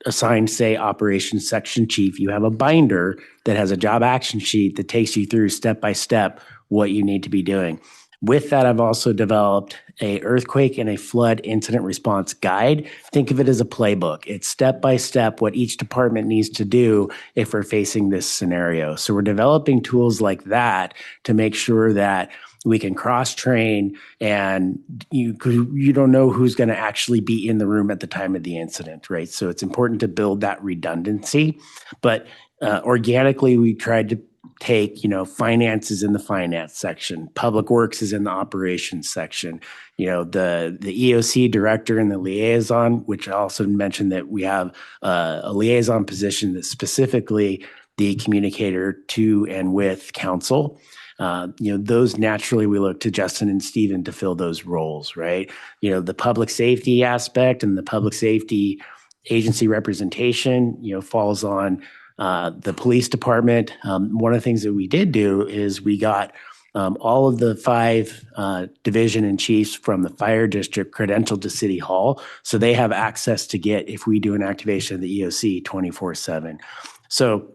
assigned, say, operations section chief, you have a binder that has a job action sheet that takes you through step by step what you need to be doing. With that, I've also developed a earthquake and a flood incident response guide. Think of it as a playbook. It's step by step what each department needs to do if we're facing this scenario. So we're developing tools like that to make sure that we can cross-train, and you don't know who's going to actually be in the room at the time of the incident, right? So it's important to build that redundancy. But organically, we tried to take, finance is in the finance section, public works is in the operations section, the EOC director and the liaison, which I also mentioned that we have a liaison position that's specifically the communicator to and with council. Those naturally we look to Justin and Stephen to fill those roles, right? The public safety aspect and the public safety agency representation, falls on the police department. One of the things that we did do is we got all of the 5 division and chiefs from the fire district credentialed to City Hall. So they have access to get, if we do an activation of the EOC 24/7. So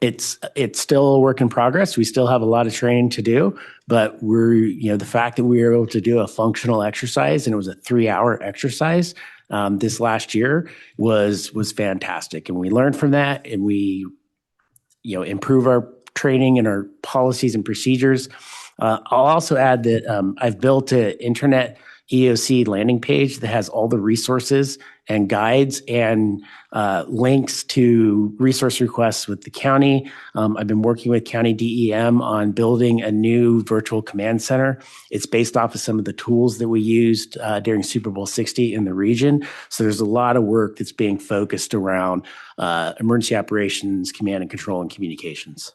it's still a work in progress. We still have a lot of training to do, but the fact that we were able to do a functional exercise, and it was a 3-hour exercise this last year, was fantastic. And we learned from that, and we, improve our training and our policies and procedures. I'll also add that I've built an internet EOC landing page that has all the resources and guides and links to resource requests with the county. I've been working with County DEM on building a new virtual command center. It's based off of some of the tools that we used during Super Bowl 60 in the region. So there's a lot of work that's being focused around emergency operations, command and control, and communications.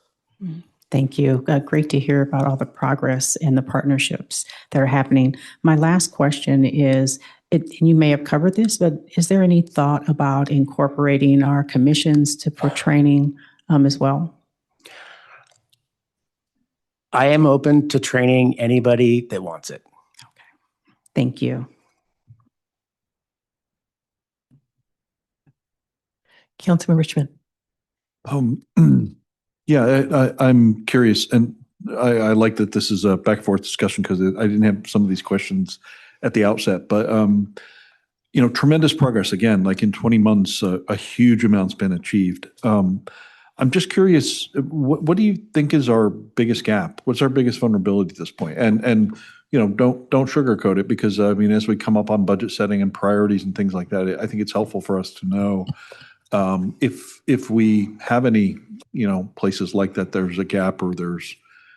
Thank you. Great to hear about all the progress and the partnerships that are happening. My last question is, and you may have covered this, but is there any thought about incorporating our commissions for training as well? I am open to training anybody that wants it. Okay. Thank you. Councilmember Richmond. Yeah, I'm curious, and I like that this is a back and forth discussion because I didn't have some of these questions at the outset. But tremendous progress again. Like in 20 months, a huge amount's been achieved. I'm just curious, what do you think is our biggest gap? What's our biggest vulnerability at this point? And don't sugarcoat it, because as we come up on budget setting and priorities and things like that, I think it's helpful for us to know if we have any places like that, there's a gap or there's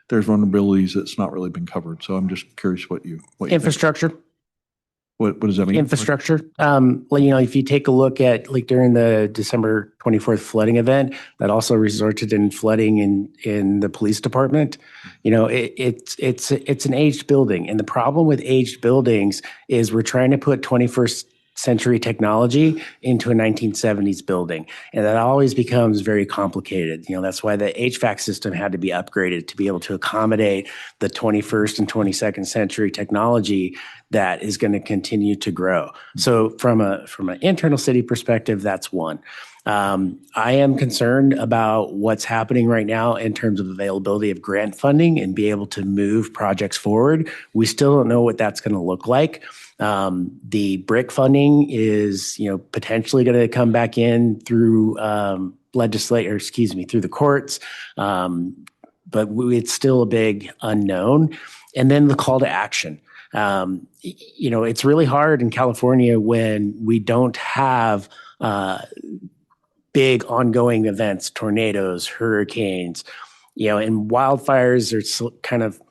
vulnerabilities that's not really been covered. So I'm just curious what you infrastructure. Think. What does that mean? Infrastructure. If you take a look at during the December 24th flooding event, that also resulted in flooding in the police department. It's an aged building, and the problem with aged buildings is we're trying to put 21st century technology into a 1970s building. And that always becomes very complicated. That's why the HVAC system had to be upgraded to be able to accommodate the 21st and 22nd century technology that is going to continue to grow. So from an internal city perspective, that's one. I am concerned about what's happening right now in terms of availability of grant funding and be able to move projects forward. We still don't know what that's going to look like. The BRIC funding is, potentially going to come back in through through the courts. But it's still a big unknown. And then the call to action. It's really hard in California when we don't have big ongoing events, tornadoes, hurricanes, and wildfires are kind of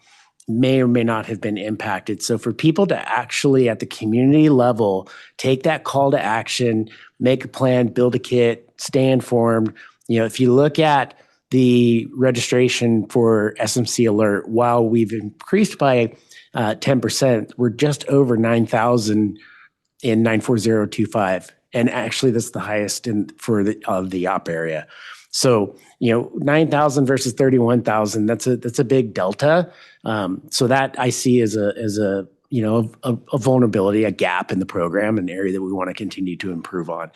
may or may not have been impacted. So for people to actually at the community level take that call to action, make a plan, build a kit, stay informed. If you look at the registration for SMC Alert, while we've increased by 10%, we're just over 9,000 in 94025. And actually, that's the highest for the op area. So 9,000 versus 31,000. That's a big delta. So that I see as a vulnerability, a gap in the program, an area that we want to continue to improve on.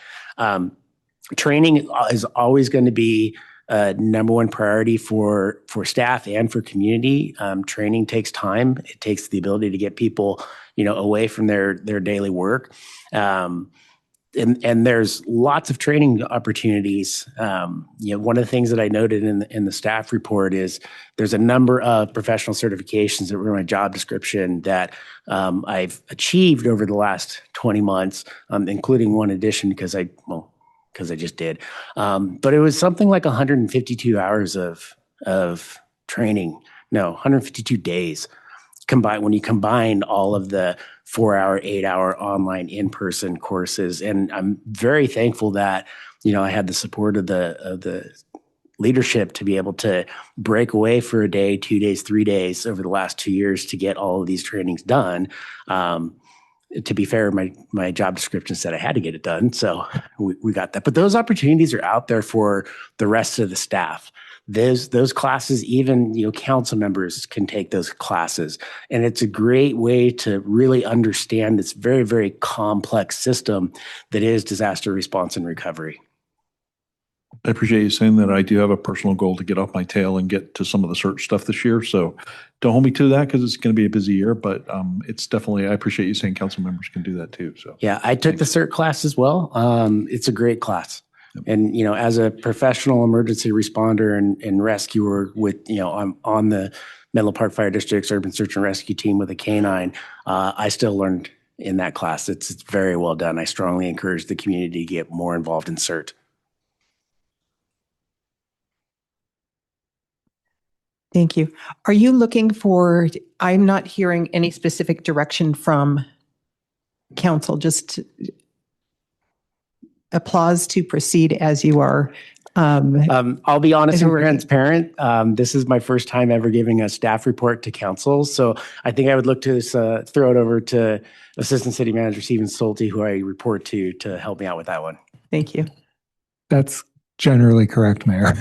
Training is always going to be number one priority for staff and for community. Training takes time. It takes the ability to get people, away from their daily work. And there's lots of training opportunities. One of the things that I noted in the staff report is there's a number of professional certifications that were in my job description that I've achieved over the last 20 months, including one addition because I just did. But it was something like 152 hours of training. No, 152 days. When you combine all of the 4-hour, 8-hour online in-person courses. And I'm very thankful that, I had the support of the leadership to be able to break away for a day, 2 days, 3 days over the last 2 years to get all of these trainings done. To be fair, my job description said I had to get it done. So we got that. But those opportunities are out there for the rest of the staff. Those classes, even, council members can take those classes. And it's a great way to really understand this very, very complex system that is disaster response and recovery. I appreciate you saying that. I do have a personal goal to get off my tail and get to some of the search stuff this year. So don't hold me to that because it's going to be a busy year, but it's definitely, I appreciate you saying council members can do that too. So yeah, I took the CERT class as well. It's a great class. Yep. And, as a professional emergency responder and rescuer with, I'm on the Menlo Park Fire District's urban search and rescue team with a canine, I still learned in that class. It's very well done. I strongly encourage the community to get more involved in CERT. Thank you. Are you looking for, I'm not hearing any specific direction from council, just applause to proceed as you are. I'll be honest and transparent. This is my first time ever giving a staff report to council. So I think I would look to throw it over to Assistant City Manager Stephen Solte, who I report to help me out with that one. Thank you. That's generally correct, Mayor.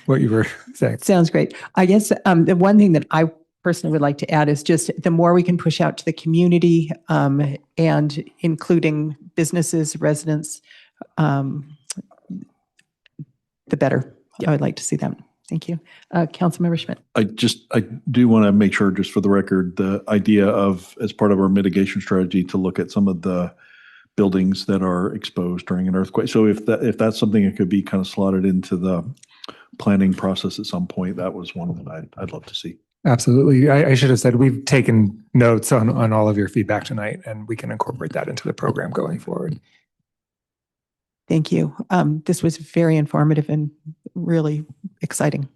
What you were saying. Sounds great. I guess the one thing that I personally would like to add is just the more we can push out to the community and including businesses, residents, the better. Yep. I would like to see that. Thank you. Councilmember Schmidt. I do want to make sure, just for the record, the idea of, as part of our mitigation strategy, to look at some of the buildings that are exposed during an earthquake. So if that's something that could be kind of slotted into the planning process at some point, that was one that I'd love to see. Absolutely. I should have said we've taken notes on all of your feedback tonight, and we can incorporate that into the program going forward. Thank you. This was very informative and really exciting.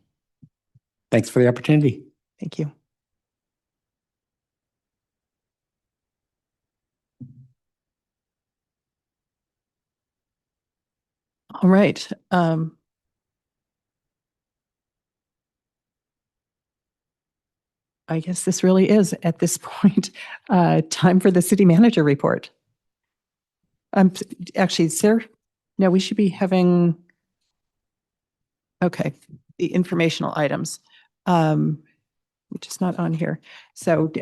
Thanks for the opportunity. Thank you. All right. I guess this really is, at this point, time for the city manager report. Actually, sir, no, we should be having, okay, the informational items, which is not on here. So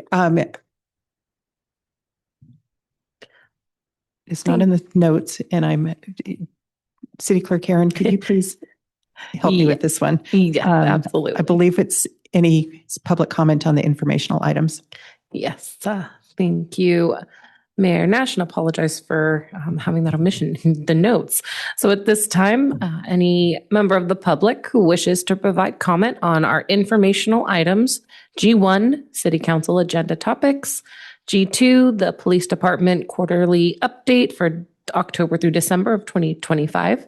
it's not in the notes, and I'm, City Clerk Karen, could you please help me with this one? Yeah, absolutely. I believe it's any public comment on the informational items. Yes, thank you, Mayor Nash, and apologize for having that omission in the notes. So at this time, any member of the public who wishes to provide comment on our informational items, G1, City Council agenda topics, G2, the Police Department quarterly update for October through December of 2025,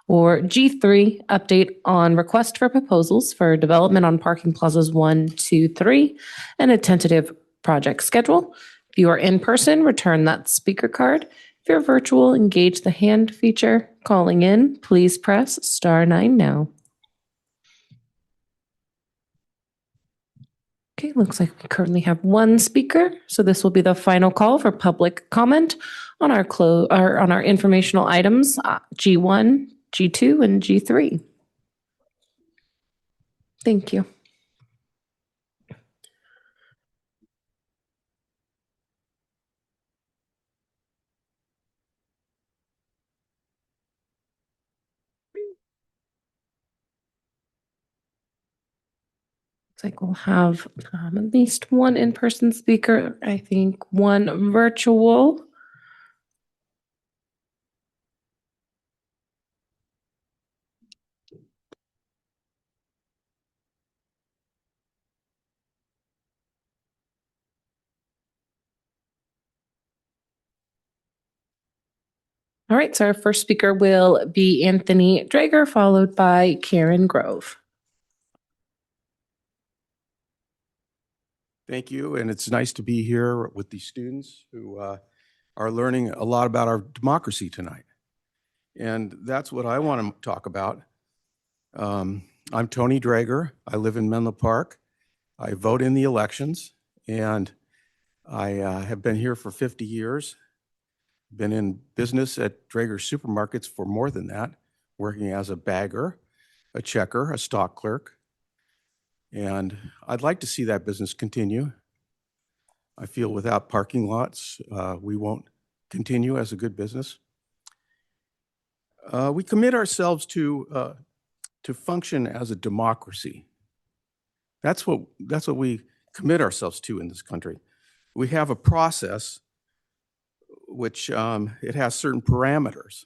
or G3, update on request for proposals for development on Parking Plazas 1, 2, 3, and a tentative project schedule. If you are in person, return that speaker card. If you're virtual, engage the hand feature. Calling in, please press *9 now. Okay, looks like we currently have one speaker, so this will be the final call for public comment on our informational items, G1, G2, and G3. Thank you. Looks like we'll have at least one in-person speaker, I think one virtual. All right, so our first speaker will be Anthony Drager, followed by Karen Grove. Thank you, and it's nice to be here with these students who are learning a lot about our democracy tonight. And that's what I want to talk about. I'm Tony Drager. I live in Menlo Park. I vote in the elections, and I have been here for 50 years. Been in business at Drager Supermarkets for more than that, working as a bagger, a checker, a stock clerk. And I'd like to see that business continue. I feel without parking lots, we won't continue as a good business. We commit ourselves to function as a democracy. That's what we commit ourselves to in this country. We have a process which it has certain parameters,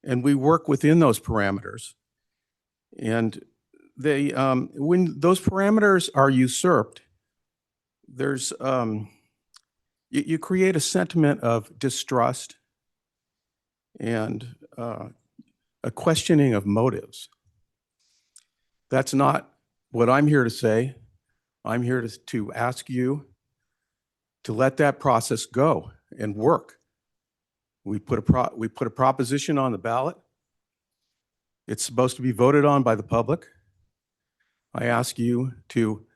and we work within those parameters. And they, when those parameters are usurped, there's you create a sentiment of distrust and a questioning of motives. That's not what I'm here to say. I'm here to ask you to let that process go and work. We put a proposition on the ballot. It's supposed to be voted on by the public. I ask you to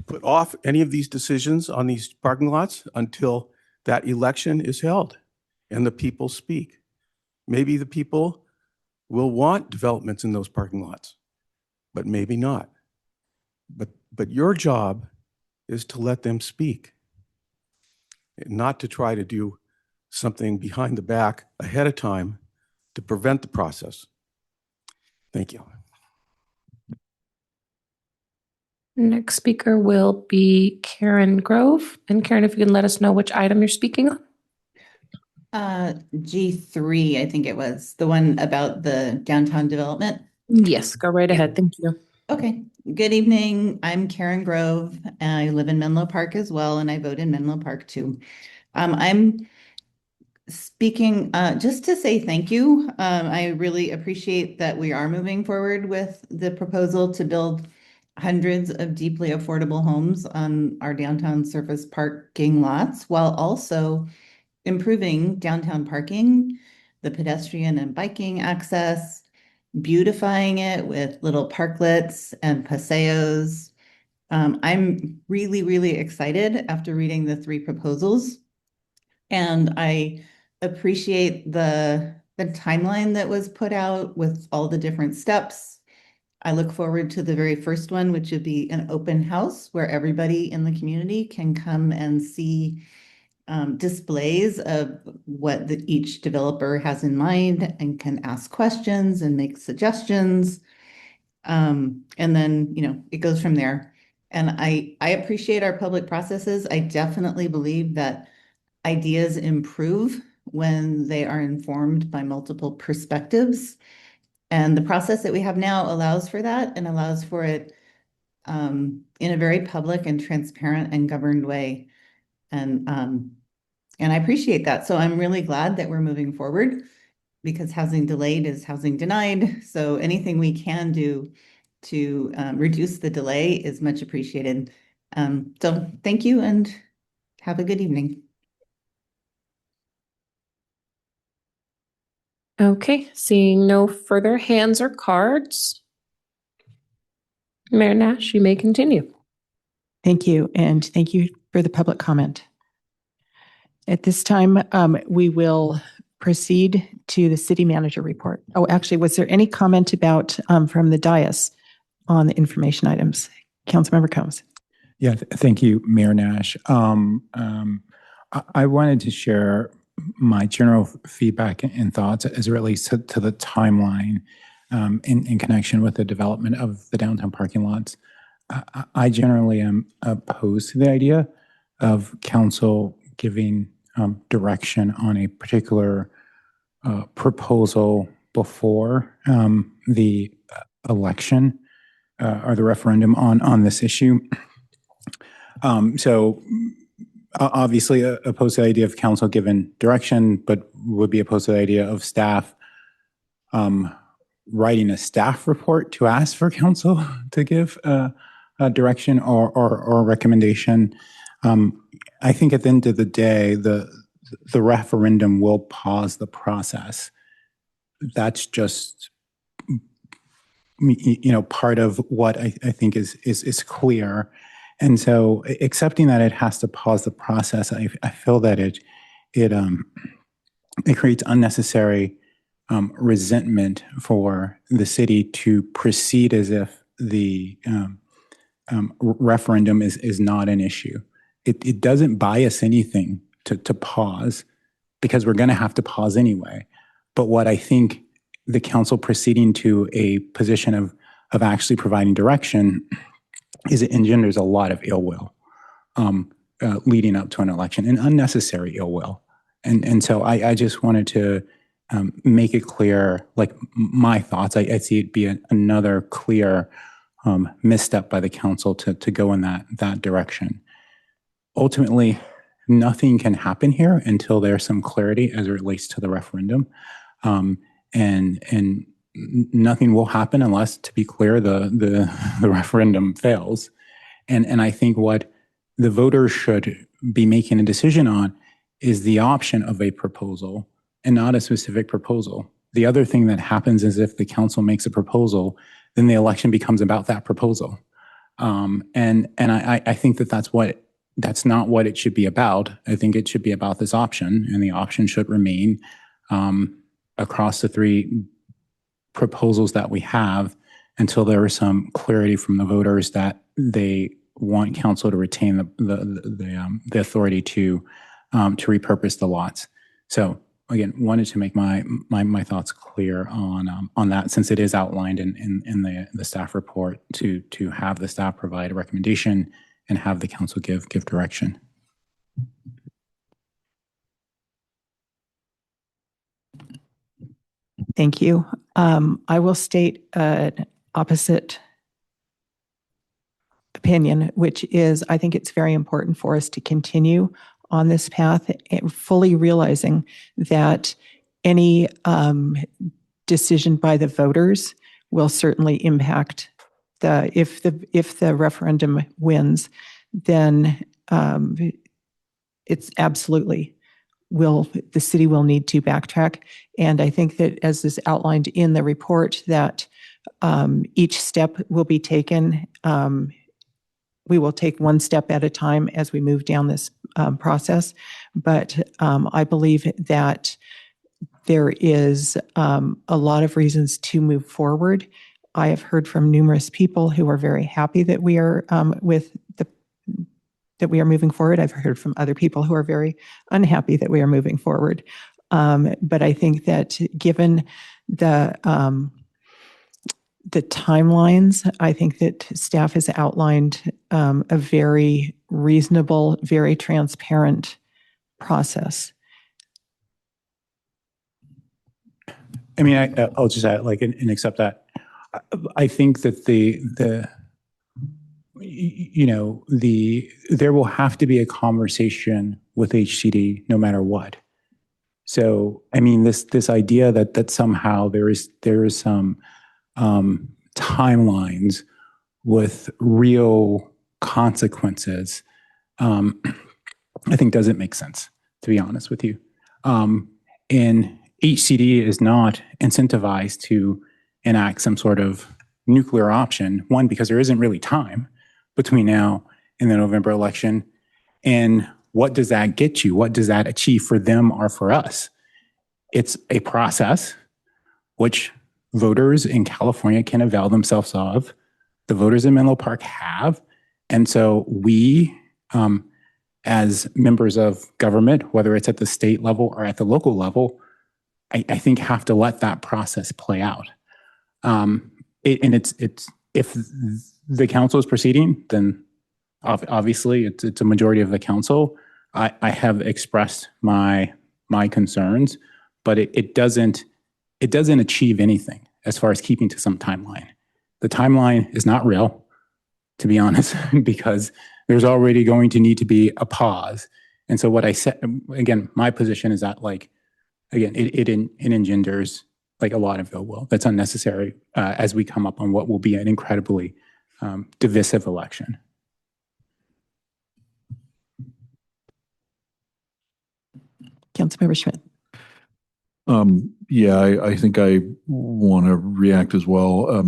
put off any of these decisions on these parking lots until that election is held and the people speak. Maybe the people will want developments in those parking lots, but maybe not. But your job is to let them speak, not to try to do something behind the back ahead of time to prevent the process. Thank you. Next speaker will be Karen Grove. And Karen, if you can let us know which item you're speaking on. G3, I think it was, the one about the downtown development. Yes, go right ahead. Thank you. Okay. Good evening. I'm Karen Grove. I live in Menlo Park as well, and I vote in Menlo Park too. I'm speaking just to say thank you. I really appreciate that we are moving forward with the proposal to build hundreds of deeply affordable homes on our downtown surface parking lots, while also improving downtown parking, the pedestrian and biking access, beautifying it with little parklets and paseos. I'm really, really excited after reading the three proposals. And I appreciate the timeline that was put out with all the different steps. I look forward to the very first one, which would be an open house where everybody in the community can come and see displays of what each developer has in mind and can ask questions and make suggestions. And then, it goes from there. And I appreciate our public processes. I definitely believe that ideas improve when they are informed by multiple perspectives. And the process that we have now allows for that and allows for it in a very public and transparent and governed way. And I appreciate that. So I'm really glad that we're moving forward, because housing delayed is housing denied. So anything we can do to reduce the delay is much appreciated. So thank you and have a good evening. Okay, seeing no further hands or cards. Mayor Nash, you may continue. Thank you, and thank you for the public comment. At this time, we will proceed to the city manager report. Oh, actually, was there any comment about from the dais on the information items? Councilmember Combs. Yeah, thank you, Mayor Nash. I wanted to share my general feedback and thoughts as it relates to the timeline. in connection with the development of the downtown parking lots. I generally am opposed to the idea of council giving direction on a particular proposal before the election or the referendum on this issue. So obviously opposed to the idea of council given direction, but would be opposed to the idea of staff writing a staff report to ask for council to give a direction or recommendation. I think at the end of the day, the referendum will pause the process. That's just, part of what I think is clear. And so accepting that it has to pause the process, I feel that it creates unnecessary resentment for the city to proceed as if the referendum is not an issue. It doesn't buy us anything to pause, because we're going to have to pause anyway. But what I think the council proceeding to a position of actually providing direction is it engenders a lot of ill will leading up to an election, and unnecessary ill will. And so I just wanted to make it clear, like my thoughts. I see it be another clear misstep by the council to go in that direction. Ultimately, nothing can happen here until there's some clarity as it relates to the referendum. And nothing will happen unless, to be clear, the referendum fails. And I think what the voters should be making a decision on is the option of a proposal and not a specific proposal. The other thing that happens is if the council makes a proposal, then the election becomes about that proposal. And I think that's not what it should be about. I think it should be about this option, and the option should remain across the three proposals that we have until there is some clarity from the voters that they want council to retain the authority to repurpose the lots. So again, wanted to make my thoughts clear on that, since it is outlined in the staff report to have the staff provide a recommendation and have the council give direction. Thank you. I will state an opposite opinion, which is I think it's very important for us to continue on this path, fully realizing that any decision by the voters will certainly impact if the referendum wins, then it's absolutely the city will need to backtrack. And I think that, as is outlined in the report, that each step will be taken. We will take one step at a time as we move down this process. But I believe that there is a lot of reasons to move forward. I have heard from numerous people who are very happy that we are that we are moving forward. I've heard from other people who are very unhappy that we are moving forward. But I think that given the timelines, I think that staff has outlined a very reasonable, very transparent process. I mean, I'll just add, and accept that. I think that there will have to be a conversation with HCD no matter what. So, I mean, this idea that somehow there is some timelines with real consequences, I think doesn't make sense, to be honest with you. And HCD is not incentivized to enact some sort of nuclear option, one, because there isn't really time between now and the November election. And what does that get you? What does that achieve for them or for us? It's a process which voters in California can avail themselves of. The voters in Menlo Park have. And so we, as members of government, whether it's at the state level or at the local level, I think have to let that process play out. It's if the council is proceeding, then obviously it's a majority of the council. I have expressed my concerns, but it doesn't achieve anything as far as keeping to some timeline. The timeline is not real, to be honest, because there's already going to need to be a pause. And so what I said, again, my position is that, like, again, it engenders like a lot of ill will that's unnecessary as we come up on what will be an incredibly divisive election. Councilmember Schmidt. Yeah, I think I want to react as well.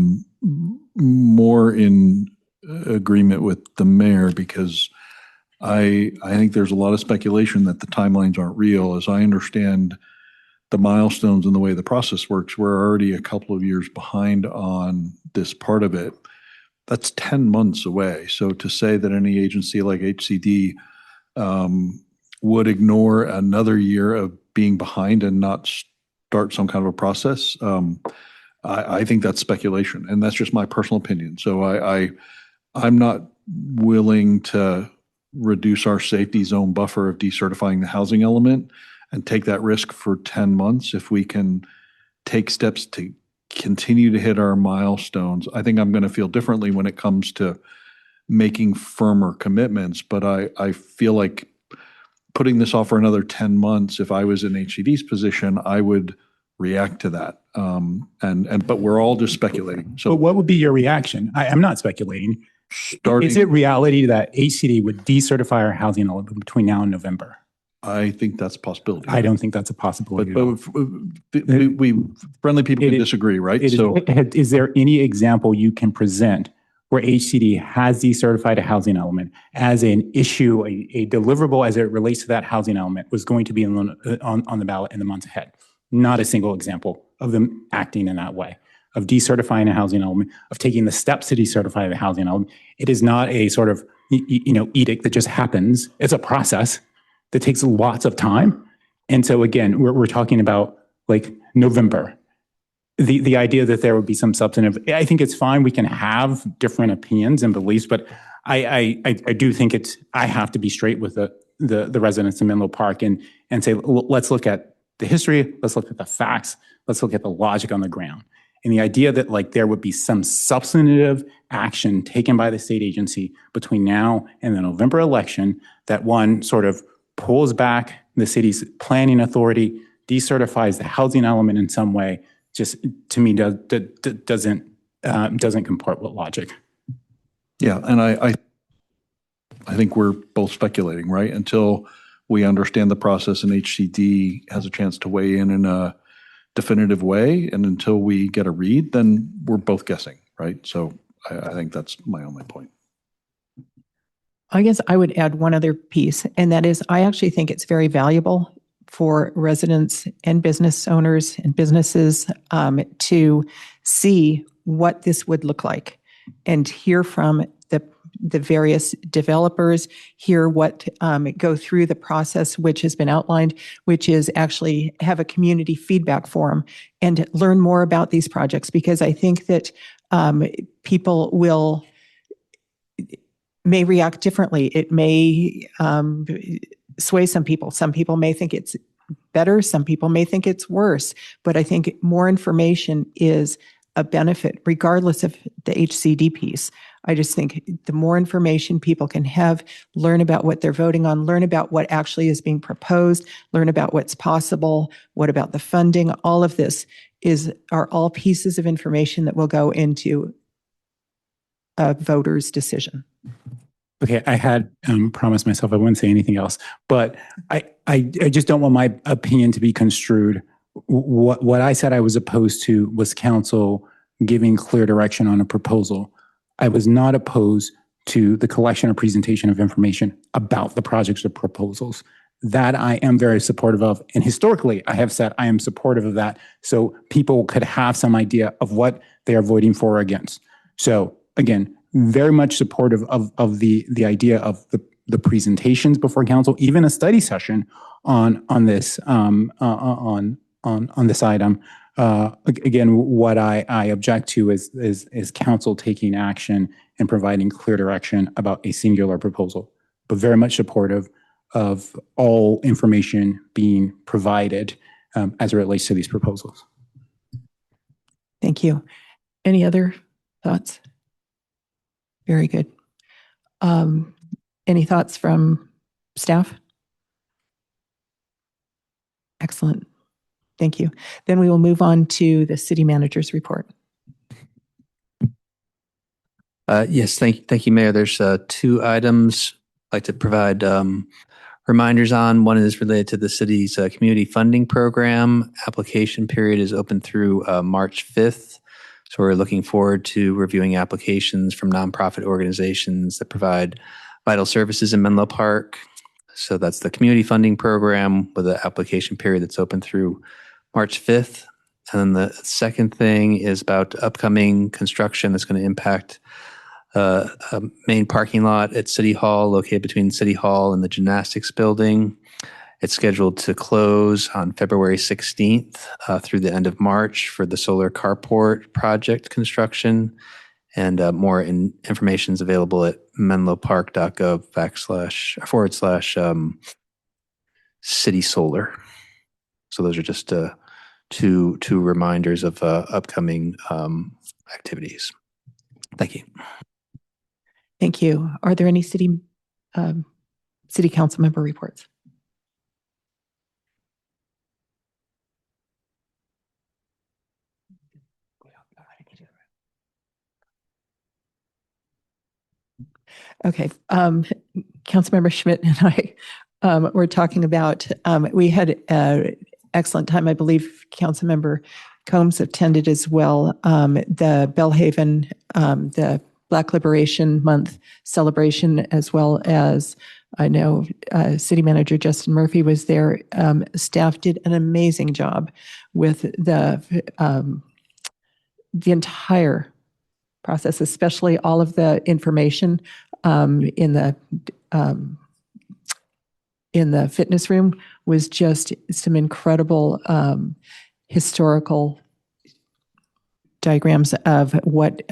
More in agreement with the mayor, because I think there's a lot of speculation that the timelines aren't real. As I understand the milestones and the way the process works, we're already a couple of years behind on this part of it. That's 10 months away. So to say that any agency like HCD would ignore another year of being behind and not start some kind of a process, I think that's speculation, and that's just my personal opinion. So I'm not willing to reduce our safety zone buffer of decertifying the housing element and take that risk for 10 months. If we can take steps to continue to hit our milestones, I think I'm going to feel differently when it comes to making firmer commitments. But I feel like putting this off for another 10 months, if I was in HCD's position, I would react to that. But we're all just speculating. So but what would be your reaction? I'm not speculating. starting, Is it reality that HCD would decertify our housing element between now and November? I think that's a possibility. I don't think that's a possibility. But we friendly people can disagree, right? Is there any example you can present where HCD has decertified a housing element as an issue, a deliverable as it relates to that housing element was going to be on the ballot in the months ahead? Not a single example of them acting in that way, of decertifying a housing element, of taking the steps to decertify the housing element. It is not a sort of edict that just happens. It's a process that takes lots of time. And so again, we're talking about like November. The idea that there would be some substantive, I think it's fine. We can have different opinions and beliefs, but I do think I have to be straight with the residents in Menlo Park and say, let's look at the history, let's look at the facts, let's look at the logic on the ground. And the idea that like there would be some substantive action taken by the state agency between now and the November election that one sort of pulls back the city's planning authority, decertifies the housing element in some way, just to me doesn't comport with logic. Yeah, and I think we're both speculating, right? Until we understand the process and HCD has a chance to weigh in a definitive way, and until we get a read, then we're both guessing, right? So I think that's my only point. I guess I would add one other piece, and that is I actually think it's very valuable for residents and business owners and businesses to see what this would look like and hear from the various developers, hear what go through the process which has been outlined, which is actually have a community feedback forum and learn more about these projects, because I think that people may react differently. It may sway some people. Some people may think it's better. Some people may think it's worse. But I think more information is a benefit, regardless of the HCD piece. I just think the more information people can have, learn about what they're voting on, learn about what actually is being proposed, learn about what's possible, what about the funding, all of this are all pieces of information that will go into a voter's decision. Okay, I had promised myself I wouldn't say anything else, but I just don't want my opinion to be construed. What I said I was opposed to was council giving clear direction on a proposal. I was not opposed to the collection or presentation of information about the projects or proposals. That I am very supportive of. And historically, I have said I am supportive of that so people could have some idea of what they are voting for or against. So again, very much supportive of the idea of the presentations before council, even a study session on this on this item. Again, what I object to is council taking action and providing clear direction about a singular proposal, but very much supportive of all information being provided as it relates to these proposals. Thank you. Any other thoughts? Very good. Any thoughts from staff? Excellent. Thank you. Then we will move on to the city manager's report. Yes, thank you, Mayor. There's two items I'd like to provide reminders on. One is related to the city's community funding program. Application period is open through March 5th. So we're looking forward to reviewing applications from nonprofit organizations that provide vital services in Menlo Park. So that's the community funding program with an application period that's open through March 5th. And then the second thing is about upcoming construction that's going to impact a main parking lot at City Hall, located between City Hall and the gymnastics building. It's scheduled to close on February 16th through the end of March for the solar carport project construction. And more information is available at menlopark.gov/city solar. So those are just two reminders of upcoming activities. Thank you. Thank you. Are there any city council member reports? Okay. Councilmember Schmidt and I were talking about, we had an excellent time. I believe Councilmember Combs attended as well. The Bellhaven, the Black Liberation Month celebration, as well as I know City Manager Justin Murphy was there. Staff did an amazing job with the entire process, especially all of the information in the fitness room was just some incredible historical diagrams of what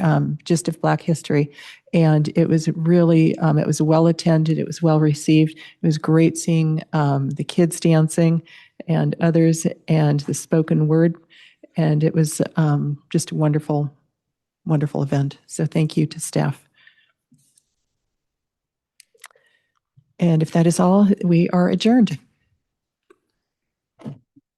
just of Black history. And it was really, it was well attended. It was well received. It was great seeing the kids dancing and others and the spoken word. And it was just a wonderful, wonderful event. So thank you to staff. And if that is all, we are adjourned.